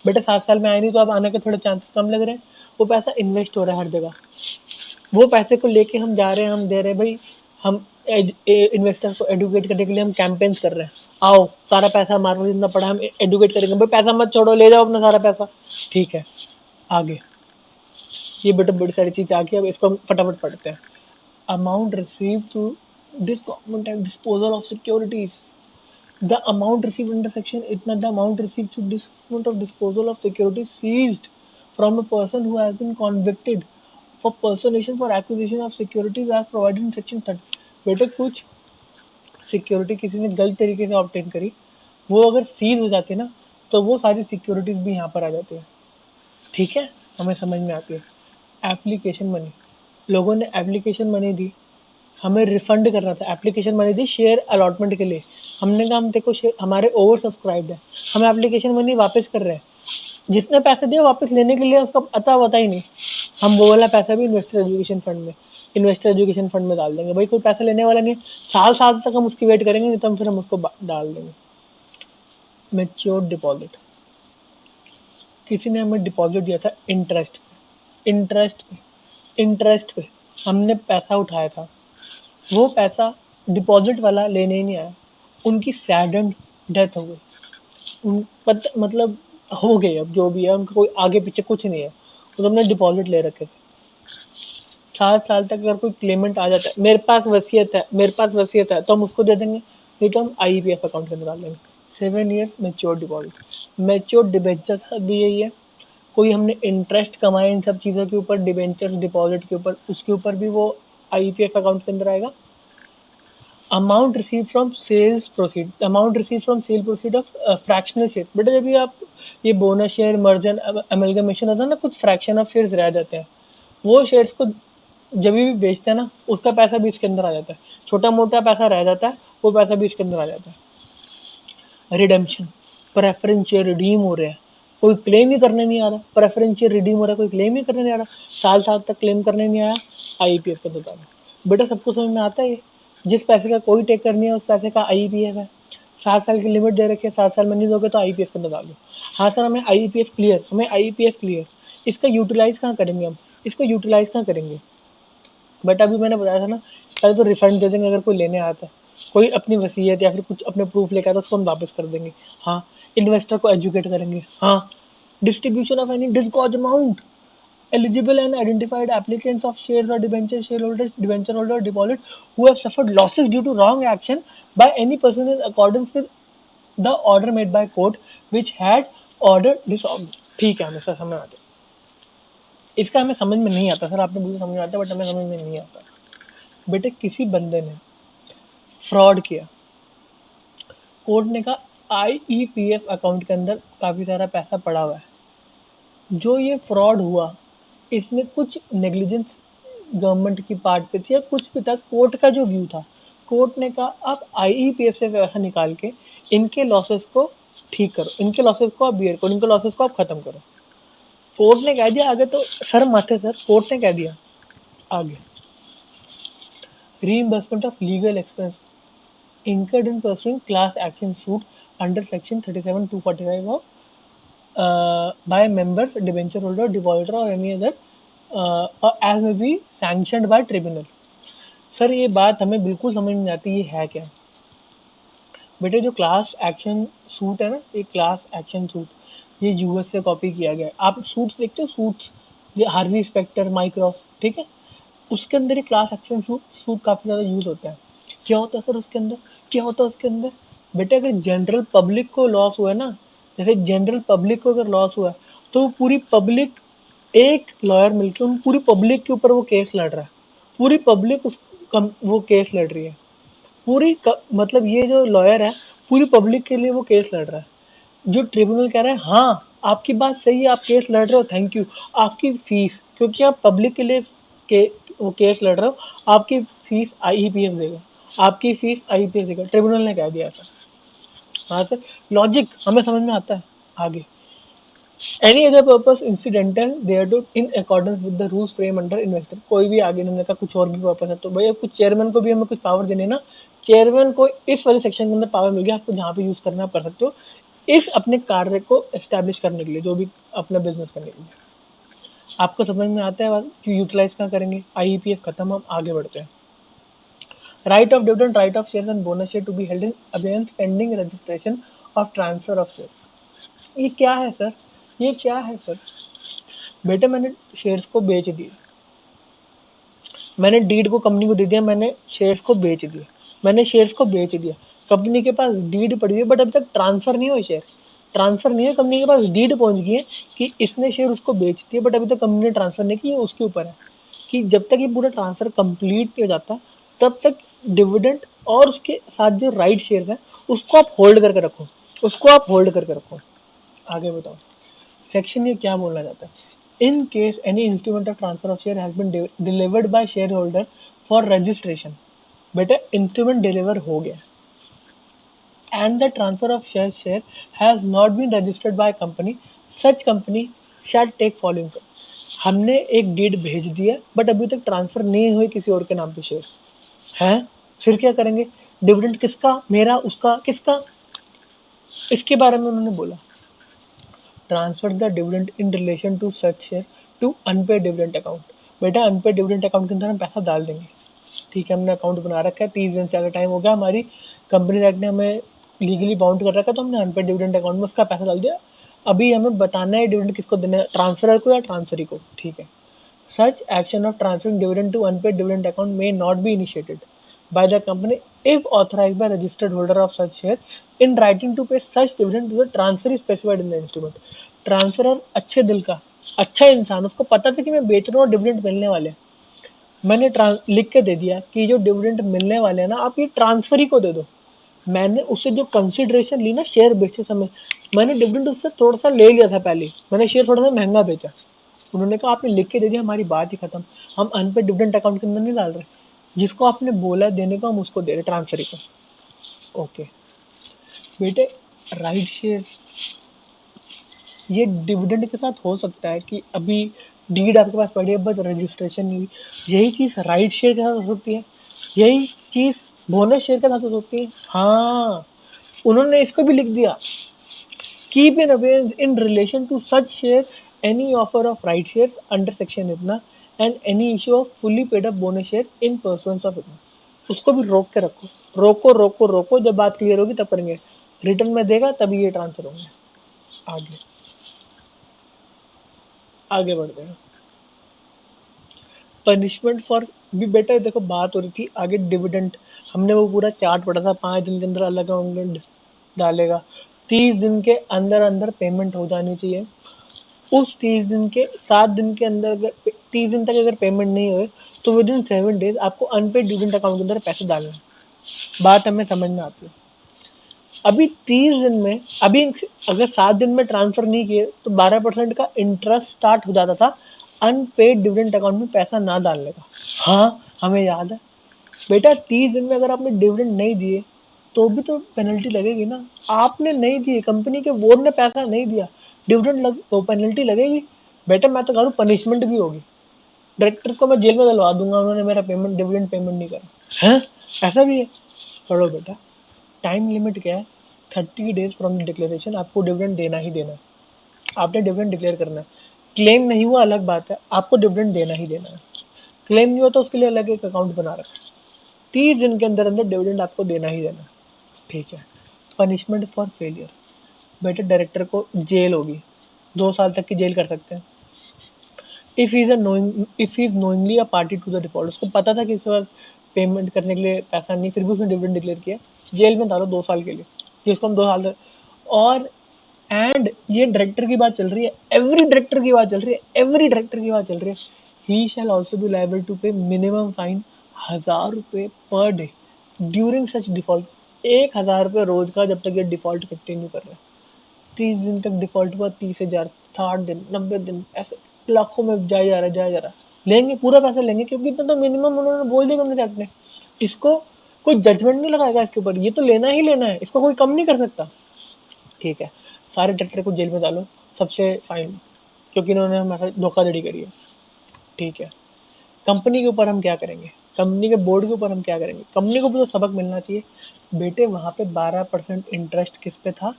बेटा 7 साल में आए नहीं तो अब आने के थोड़े चांसेस कम लग रहे हैं। वो पैसा इन्वेस्ट हो रहा है हर जगह, वो पैसे को लेके हम जा रहे हैं, हम दे रहे हैं भाई। हम इन्वेस्टर्स को एडुकेट करने के लिए हम कैंपेन्स कर रहे हैं, आओ सारा पैसा हमारे पास जितना पड़ा हम एडुकेट करेंगे, भाई पैसा मत छोड़ो, ले जाओ अपना सारा पैसा। ठीक है, आगे ये बेटा बड़ी सारी चीज आ गई, अब इसको हम फटाफट पढ़ते हैं। Amount received to this government and disposal of securities. The amount received under section itna the amount received to disposal of securities seized from a person who has been convicted for personation for acquisition of securities as provided in section 30. बेटे कुछ security किसी ने गलत तरीके से obtain करी, वो अगर सीज हो जाती है ना, तो वो सारी सिक्योरिटीज भी यहाँ पर आ जाती है। ठीक है, हमें समझ में आती है। एप्लीकेशन मनी, लोगों ने एप्लीकेशन मनी दी, हमें रिफंड करना था। एप्लीकेशन मनी दी शेयर अलॉटमेंट के लिए, हमने कहा हम देखो हमारे ओवर सब्सक्राइब्ड है, हम एप्लीकेशन मनी वापस कर रहे हैं। जिसने पैसे दिए वापस लेने के लिए उसका अता पता ही नहीं, हम वो वाला पैसा भी इन्वेस्टर एजुकेशन फंड में डाल देंगे। भाई कोई पैसा लेने वाला नहीं, साल साल तक हम उसकी वेट करेंगे, नहीं तो हम फिर हम उसको डाल देंगे। मैच्योर डिपॉजिट, किसी ने हमें डिपॉजिट दिया था इंटरेस्ट पे हमने पैसा उठाया था, वो पैसा डिपॉजिट वाला लेने ही नहीं आया, उनकी सैडन डेथ हो गई। मतलब हो गई, अब जो भी है उनका कोई आगे पीछे कुछ नहीं है, तो हमने डिपॉजिट ले रखे थे। 7 साल तक अगर कोई क्लेमेंट आ जाता है, मेरे पास वसीयत है तो हम उसको दे देंगे, नहीं तो हम आईपीएफ अकाउंट के अंदर डाल देंगे। 7 years mature deposit, mature debenture भी यही है। कोई हमने इंटरेस्ट कमाया इन सब चीज़ों के ऊपर, डिबेंचर डिपॉजिट के ऊपर, उसके ऊपर भी वो आईपीएफ अकाउंट के अंदर आएगा। Amount receive from sales proceed, amount receive from sale proceed of fractional share. बेटा जब भी आप ये बोनस शेयर, मर्जर, अमेलगमेशन होता है ना, कुछ फ्रैक्शन ऑफ शेयर्स रह जाते हैं, वो शेयर्स को जब भी बेचते हैं ना, उसका पैसा भी इसके अंदर आ जाता है। छोटा मोटा पैसा रह जाता है, वो पैसा भी इसके अंदर आ जाता है। रिडेम्पशन, प्रेफरेंस शेयर रिडीम हो रहे हैं, कोई क्लेम ही करने नहीं आ रहा, प्रेफरेंस शेयर रिडीम हो रहा है, कोई क्लेम ही करने नहीं आ रहा, साल साल तक क्लेम करने नहीं आया, आईपीएफ के अंदर डालो। बेटा सबको समझ में आता है, जिस पैसे का कोई टेकर नहीं है उस पैसे का आईपीएफ है। 7 साल की लिमिट दे रखी है, 7 साल में नहीं दोगे तो आईपीएफ के अंदर डालो। हाँ सर हमें आईपीएफ क्लियर, इसका यूटिलाइज कहाँ करेंगे हम, इसको यूटिलाइज कहाँ करेंगे? बट अभी मैंने बताया था ना, पहले तो रिफंड दे देंगे अगर कोई लेने आता है, कोई अपनी वसीयत या फिर कुछ अपने प्रूफ लेकर आता है उसको हम वापस कर देंगे। हाँ, इन्वेस्टर को एजुकेट करेंगे। हाँ, distribution of any disgorge amount, eligible and identified applicants of shares or debenture holder deposit who have suffered losses due to wrong action by any person in accordance with the order made by court which had ordered dissolved। ठीक है, हमें sir समझ आता है, इसका हमें समझ में नहीं आता सर, आपने बोला समझ में आता है बट हमें समझ में नहीं आता। बेटे किसी बंदे ने फ्रॉड किया। कोर्ट ने कहा आईईपीएफ अकाउंट के अंदर काफ़ी सारा पैसा पड़ा हुआ है, जो ये फ्रॉड हुआ इसमें कुछ नेग्लिजेंस गवर्नमेंट की पार्ट पे थी या कुछ भी था। कोर्ट का जो व्यू था, कोर्ट ने कहा आप आईईपीएफ से पैसा निकाल के इनके लॉसेस को ठीक करो, इनके लॉसेस को आप बियर करो, इनके लॉसेस को आप खत्म करो। कोर्ट ने कह दिया आगे, तो सर माथे सर, कोर्ट ने कह दिया आगे, reimbursement of legal expense incurred in pursuing class action suit under section 37(2)(45) of by members, debenture holder, defaulter or any other or as may be sanctioned by tribunal। Sir ये बात हमें बिल्कुल समझ नहीं आती, ये है क्या? बेटे जो क्लास एक्शन सूट है ना, ये क्लास एक्शन सूट ये यूएस से कॉपी किया गया है। आप सूट्स देखते हो, सूट्स ये हार्वी स्पेक्टर, माइक्रॉस, ठीक है, उसके अंदर ये क्लास एक्शन सूट काफ़ी ज़्यादा यूज होता है। क्या होता है सर उसके अंदर, क्या होता है उसके अंदर? बेटे अगर जनरल पब्लिक को लॉस हुआ है ना, जैसे जनरल पब्लिक को अगर लॉस हुआ है, तो पूरी पब्लिक, एक लॉयर मिलकर उन पूरी पब्लिक के ऊपर वो केस लड़ रहा है, पूरी पब्लिक वो केस लड़ रही है, मतलब ये जो लॉयर है पूरी पब्लिक के लिए वो केस लड़ रहा है। जो ट्रिब्यूनल कह रहा है हाँ आपकी बात सही है, आप केस लड़ रहे हो, थैंक यू, आपकी फीस, क्योंकि आप पब्लिक के लिए वो केस लड़ रहे हो, आपकी फीस आईईपीएफ देगा, आपकी फीस आईईपीएफ देगा। ट्रिब्यूनल ने कह दिया ऐसा। हाँ सर, लॉजिक हमें समझ में आता है। आगे, any other purpose incidental thereto in accordance with the rules frame under investor. कोई भी आगे इन्होंने कहा कुछ और भी पर्पस है, तो भैया कुछ चेयरमैन को भी हमें कुछ पावर देने ना, चेयरमैन को इस वाले सेक्शन के अंदर पावर मिल गया, आपको जहाँ पे यूज करना कर सकते हो इस अपने कार्य को एस्टैब्लिश करने के लिए, जो भी अपना बिजनेस करने के लिए। आपको समझ में आता है कि यूटिलाइज कहाँ करेंगे? आईईपीएफ खत्म, हम आगे बढ़ते हैं। Right of dividend, right of share and bonus share to be held in abeyance pending registration of transfer of share. ये क्या है सर, ये क्या है सर? बेटे मैंने शेयर्स को बेच दिए, मैंने डीड को कंपनी को दे दिया, मैंने शेयर्स को बेच दिए, मैंने शेयर्स को बेच दिया, कंपनी के पास डीड पड़ी हुई है, बट अभी तक ट्रांसफर नहीं हुई, शेयर ट्रांसफर नहीं है, कंपनी के पास डीड पहुंच गई है कि इसने शेयर उसको बेच दिए, बट अभी तक कंपनी ने ट्रांसफर नहीं की। उसके ऊपर है कि जब तक ये पूरा ट्रांसफर कंप्लीट नहीं हो जाता तब तक डिविडेंड और उसके साथ जो राइट शेयर है उसको आप होल्ड करके रखो, उसको आप होल्ड करके रखो। आगे बताओ सेक्शन ये क्या बोलना चाहता है? In case any instrument of transfer of share has been delivered by shareholder for registration. बेटा इंस्ट्रूमेंट डिलीवर हो गया and the transfer of share has not been registered by a company, such company shall take following। हमने एक deed भेज दिया but अभी तक transfer नहीं हुए किसी और के नाम पे शेयर्स हैं, फिर क्या करेंगे? डिविडेंड किसका, मेरा, उसका, किसका? इसके बारे में उन्होंने बोला transfer the dividend in relation to such share to unpaid dividend account. बेटा अनपेड डिविडेंड अकाउंट के अंदर हम पैसा डाल देंगे, ठीक है, हमने अकाउंट बना रखा है, 30 दिन से ज़्यादा टाइम हो गया, हमारी कंपनी एक्ट ने हमें लीगली बाउंड कर रखा है, तो हमने अनपेड डिविडेंड अकाउंट में उसका पैसा डाल दिया। अभी हमें बताना है डिविडेंड किसको देना है, ट्रांसफरर को या ट्रांसफरी को, ठीक है। Such action of transferring dividend to unpaid dividend account may not be initiated by the company if authorized by registered holder of such share in writing to pay such dividend to the transferee specified in the instrument। Transferor अच्छे दिल का अच्छा इंसान, उसको पता था कि मैं बेच रहा हूँ और डिविडेंड मिलने वाले, मैंने लिख के दे दिया कि जो डिविडेंड मिलने वाले हैं ना आप ये ट्रांसफरी को दे दो। मैंने उससे जो कंसिडरेशन ली ना शेयर बेचते समय, मैंने डिविडेंड उससे थोड़ा सा ले लिया था पहले, मैंने शेयर थोड़ा सा महंगा बेचा। उन्होंने कहा आपने लिख के दे दिया, हमारी बात ही खत्म, हम अनपेड डिविडेंड अकाउंट के अंदर नहीं डाल रहे, जिसको आपने बोला देने को हम उसको दे रहे ट्रांसफरी को। ओके बेटे, राइट शेयर्स ये डिविडेंड के साथ हो सकता है कि अभी डीड आपके पास पड़ी है बट रजिस्ट्रेशन नहीं हुई, यही चीज़ राइट शेयर के साथ हो सकती है, यही चीज़ बोनस शेयर के साथ हो सकती है। हाँ उन्होंने इसको भी लिख दिया, कीप इन अवेयर्स in relation to such share any offer of right shares under section इतना and any issue of fully paid up bonus share in pursuance of इतना। उसको भी रोक के रखो, रोको रोको रोको, जब बात क्लियर होगी तब करेंगे, रिटर्न में देगा तभी ये ट्रांसफर होंगे। आगे आगे बढ़ते हैं। पनिशमेंट फॉर भी बेटर, देखो बात हो रही थी आगे डिविडेंड, हमने वो पूरा चार्ट पढ़ा था, 5 दिन के अंदर अलग अमाउंट डालेगा, 30 दिन के अंदर अंदर पेमेंट हो जानी चाहिए। उस 30 दिन के 7 दिन के अंदर अगर 30 दिन तक अगर पेमेंट नहीं हुए तो विद इन 7 डेज आपको अनपेड डिविडेंड अकाउंट के अंदर पैसे डालना है। बात हमें समझ में आती है। अभी 30 दिन में, अभी अगर 7 दिन में ट्रांसफर नहीं किए तो 12% का इंटरेस्ट स्टार्ट हो जाता था अनपेड डिविडेंड अकाउंट में पैसा ना डालने का। हाँ, हमें याद है बेटा, 30 दिन में अगर आपने डिविडेंड नहीं दिए तो भी तो पेनल्टी लगेगी ना। आपने नहीं दिए, कंपनी के बोर्ड ने पैसा नहीं दिया, डिविडेंड तो पेनल्टी लगेगी। बेटा मैं तो कह रहा हूँ पनिशमेंट भी होगी, डायरेक्टर्स को मैं जेल में डलवा दूंगा, उन्होंने मेरा पेमेंट डिविडेंड पेमेंट नहीं करा है। ऐसा भी है। पढ़ो बेटा, टाइम लिमिट क्या है, 30 days फ्रॉम द डिक्लेरेशन आपको डिविडेंड देना ही देना है। आपने डिविडेंड डिक्लेयर करना है, क्लेम नहीं हुआ अलग बात है, आपको डिविडेंड देना ही देना है। क्लेम नहीं हुआ तो उसके लिए अलग एक अकाउंट बना रखा है। 30 दिन के अंदर अंदर डिविडेंड आपको देना ही देना है, ठीक है। पनिशमेंट फॉर फेलियर, बेटे डायरेक्टर को जेल होगी, 2 साल तक की जेल कर सकते हैं। If he is knowingly a party to the default, उसको पता था कि इसके पास पेमेंट करने के लिए पैसा नहीं, फिर भी उसने डिविडेंड डिक्लेयर किया, जेल में डालो 2 साल के लिए, जिसको हम 2 साल तक। और एंड ये डायरेक्टर की बात चल रही है, एवरी डायरेक्टर की बात चल रही है, एवरी डायरेक्टर की बात चल रही है। He shall also be liable to pay minimum fine 1000 रुपये per day during such default. 1000 रुपये रोज का, जब तक ये डिफॉल्ट कंटिन्यू कर रहे हैं। 30 दिन तक डिफॉल्ट हुआ, 30,000, 60 दिन, 90 दिन, ऐसे लाखों में जाया जा रहा है, जाया जा रहा है। लेंगे पूरा पैसा लेंगे, क्योंकि इतना तो मिनिमम उन्होंने बोल दिया कंपनी एक्ट ने। इसको कोई जजमेंट नहीं लगाएगा इसके ऊपर, ये तो लेना ही लेना है, इसको कोई कम नहीं कर सकता, ठीक है। सारे डायरेक्टर को जेल में डालो, सबसे फाइन, क्योंकि इन्होंने हमारे साथ धोखाधड़ी करी है, ठीक है। कंपनी के ऊपर हम क्या करेंगे, कंपनी के बोर्ड के ऊपर हम क्या करेंगे, कंपनी को भी तो सबक मिलना चाहिए। बेटे वहाँ पे 12% इंटरेस्ट किस पे था,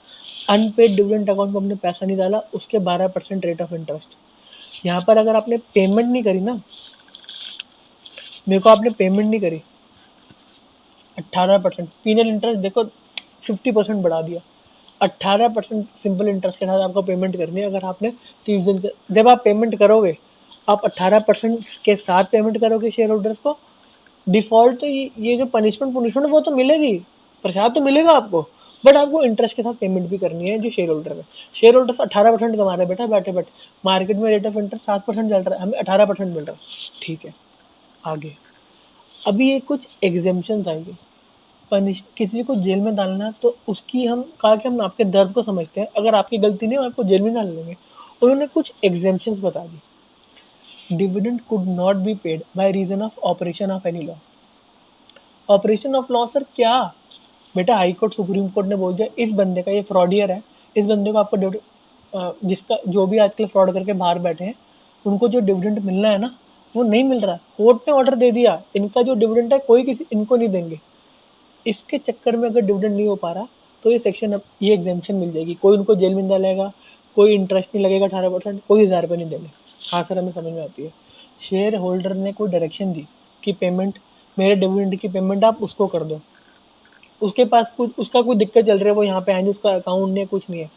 अनपेड डिविडेंड अकाउंट में हमने पैसा नहीं डाला, उसके 12% रेट ऑफ इंटरेस्ट। यहाँ पर अगर आपने पेमेंट नहीं करी ना, मेरे को आपने पेमेंट नहीं करी, 18% पीनल इंटरेस्ट देखो, 50% बढ़ा दिया। 18% सिंपल इंटरेस्ट के साथ आपको पेमेंट करनी है। अगर आपने 30 दिन जब आप पेमेंट करोगे, आप 18% के साथ पेमेंट करोगे शेयर होल्डर्स को। डिफॉल्ट तो ये जो पनिशमेंट वो तो मिलेगी, प्रसाद तो मिलेगा आपको, बट आपको इंटरेस्ट के साथ पेमेंट भी करनी है। जो शेयर होल्डर है, शेयर होल्डर्स 18% कमा रहे हैं बेटा, बैठे बैठे। मार्केट में रेट ऑफ इंटरेस्ट 7% चल रहा है, हमें 18% मिल रहा है, ठीक है। आगे अभी ये कुछ एग्जेम्पन आएंगे। पनिश किसी को जेल में डालना, तो उसकी हम कहा कि हम आपके दर्द को समझते हैं, अगर आपकी गलती नहीं, आपको जेल में डाल देंगे। उन्होंने कुछ एग्जेम्पन्स बता दी। Dividend could not be paid by reason of operation of any law. Operation of law sir क्या, बेटा हाई कोर्ट सुप्रीम कोर्ट ने बोल दिया इस बंदे का, ये फ्रॉडियर है, इस बंदे को आपको जिसका जो भी आजकल फ्रॉड करके बाहर बैठे हैं, उनको जो डिविडेंड मिलना है ना, वो नहीं मिल रहा। कोर्ट ने ऑर्डर दे दिया, इनका जो डिविडेंड है कोई किसी इनको नहीं देंगे। इसके चक्कर में अगर डिविडेंड नहीं हो पा रहा, तो ये सेक्शन, अब ये एग्जामेशन मिल जाएगी, कोई उनको जेल में डालेगा, कोई इंटरेस्ट नहीं लगेगा 18%, कोई 1000 रुपये नहीं देंगे। हाँ सर, हमें समझ में आती है। शेयर होल्डर ने कोई डायरेक्शन दी कि पेमेंट, मेरे डिविडेंड की पेमेंट आप उसको कर दो, उसके पास कुछ, उसका कोई दिक्कत चल रही है, वो यहाँ पे आएंगे, उसका अकाउंट नहीं, कुछ नहीं है,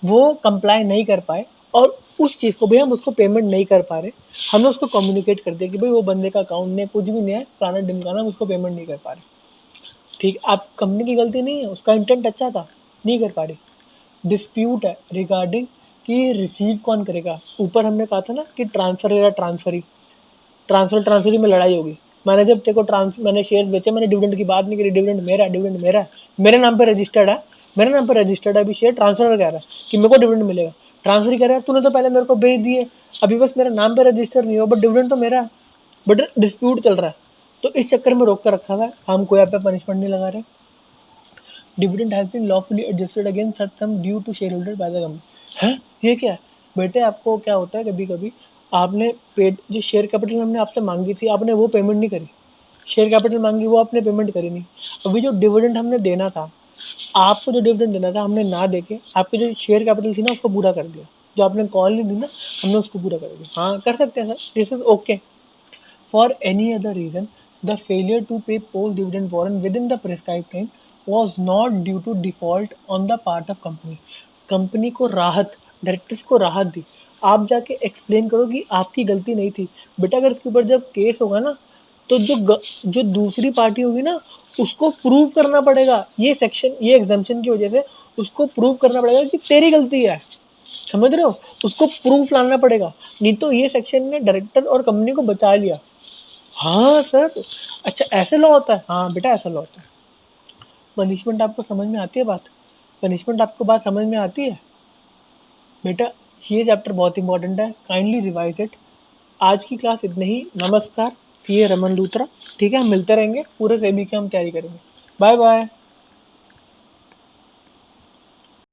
वो कंप्लाई नहीं कर पाए, और उस चीज़ को भी हम उसको पेमेंट नहीं कर पा रहे, हमें उसको कम्युनिकेट कर दिया कि भाई वो बंदे का अकाउंट नहीं, कुछ भी नहीं है, फलाना ढिमकाना, हम उसको पेमेंट नहीं कर पा रहे, ठीक। आप कंपनी की गलती नहीं है, उसका इंटेंट अच्छा था, नहीं कर पा रही। डिस्प्यूट है रिगार्डिंग कि रिसीव कौन करेगा। ऊपर हमने कहा था ना कि ट्रांसफर या ट्रांसफरी, ट्रांसफरी में लड़ाई होगी। मैंने जब तेरे को मैंने शेयर बेचे, मैंने डिविडेंड की बात नहीं करी, डिविडेंड मेरा है, डिविडेंड मेरा है, मेरे नाम पे रजिस्टर्ड है, मेरे नाम पे रजिस्टर्ड है। अभी शेयर ट्रांसफर कह रहा है कि मेरे को डिविडेंड मिलेगा, ट्रांसफर कह रहा है तूने तो पहले मेरे को भेज दिए, अभी बस मेरा नाम पे रजिस्टर नहीं हो, बट डिविडेंड तो मेरा है, बट डिस्प्यूट चल रहा है। तो इस चक्कर में रोक कर रखा हुआ है, हम कोई आप पे पनिशमेंट नहीं लगा रहे। Dividend has been lawfully adjusted against such sum due to shareholder by the company. है ये क्या है बेटे, आपको क्या होता है, कभी कभी आपने पेड, जो शेयर कैपिटल हमने आपसे मांगी थी, आपने वो पेमेंट नहीं करी, शेयर कैपिटल मांगी, वो आपने पेमेंट करी नहीं। अभी जो डिविडेंड हमने देना था, आपको जो डिविडेंड देना था, हमने ना देके आपकी जो शेयर कैपिटल थी ना, उसको पूरा कर दिया। जो आपने कॉल नहीं दी ना, हमने उसको पूरा कर दिया। हाँ कर सकते हैं sir, this is okay. For any other reason, the failure to pay post-dividend warrant within the prescribed time was not due to default on the part of company. Company को राहत, डायरेक्टर्स को राहत दी। आप जाके एक्सप्लेन करो कि आपकी गलती नहीं थी। बेटा अगर इसके ऊपर जब केस होगा ना, तो जो दूसरी पार्टी होगी ना, उसको प्रूव करना पड़ेगा, ये सेक्शन, ये एग्जाम्पशन की वजह से उसको प्रूव करना पड़ेगा कि तेरी गलती है। समझ रहे हो, उसको प्रूफ लाना पड़ेगा, नहीं तो ये सेक्शन ने डायरेक्टर और कंपनी को बचा लिया। हाँ सर। अच्छा ऐसे लॉ होता है? हाँ बेटा ऐसा लॉ होता है। पनिशमेंट आपको समझ में आती है बात? पनिशमेंट आपको बात समझ में आती है बेटा? ये चैप्टर बहुत इंपॉर्टेंट है, काइंडली रिवाइज इट। आज की क्लास इतने ही। नमस्कार। सीए रमन लूथरा। ठीक है, हम मिलते रहेंगे, पूरे सेबी की हम तैयारी करेंगे। Bye bye.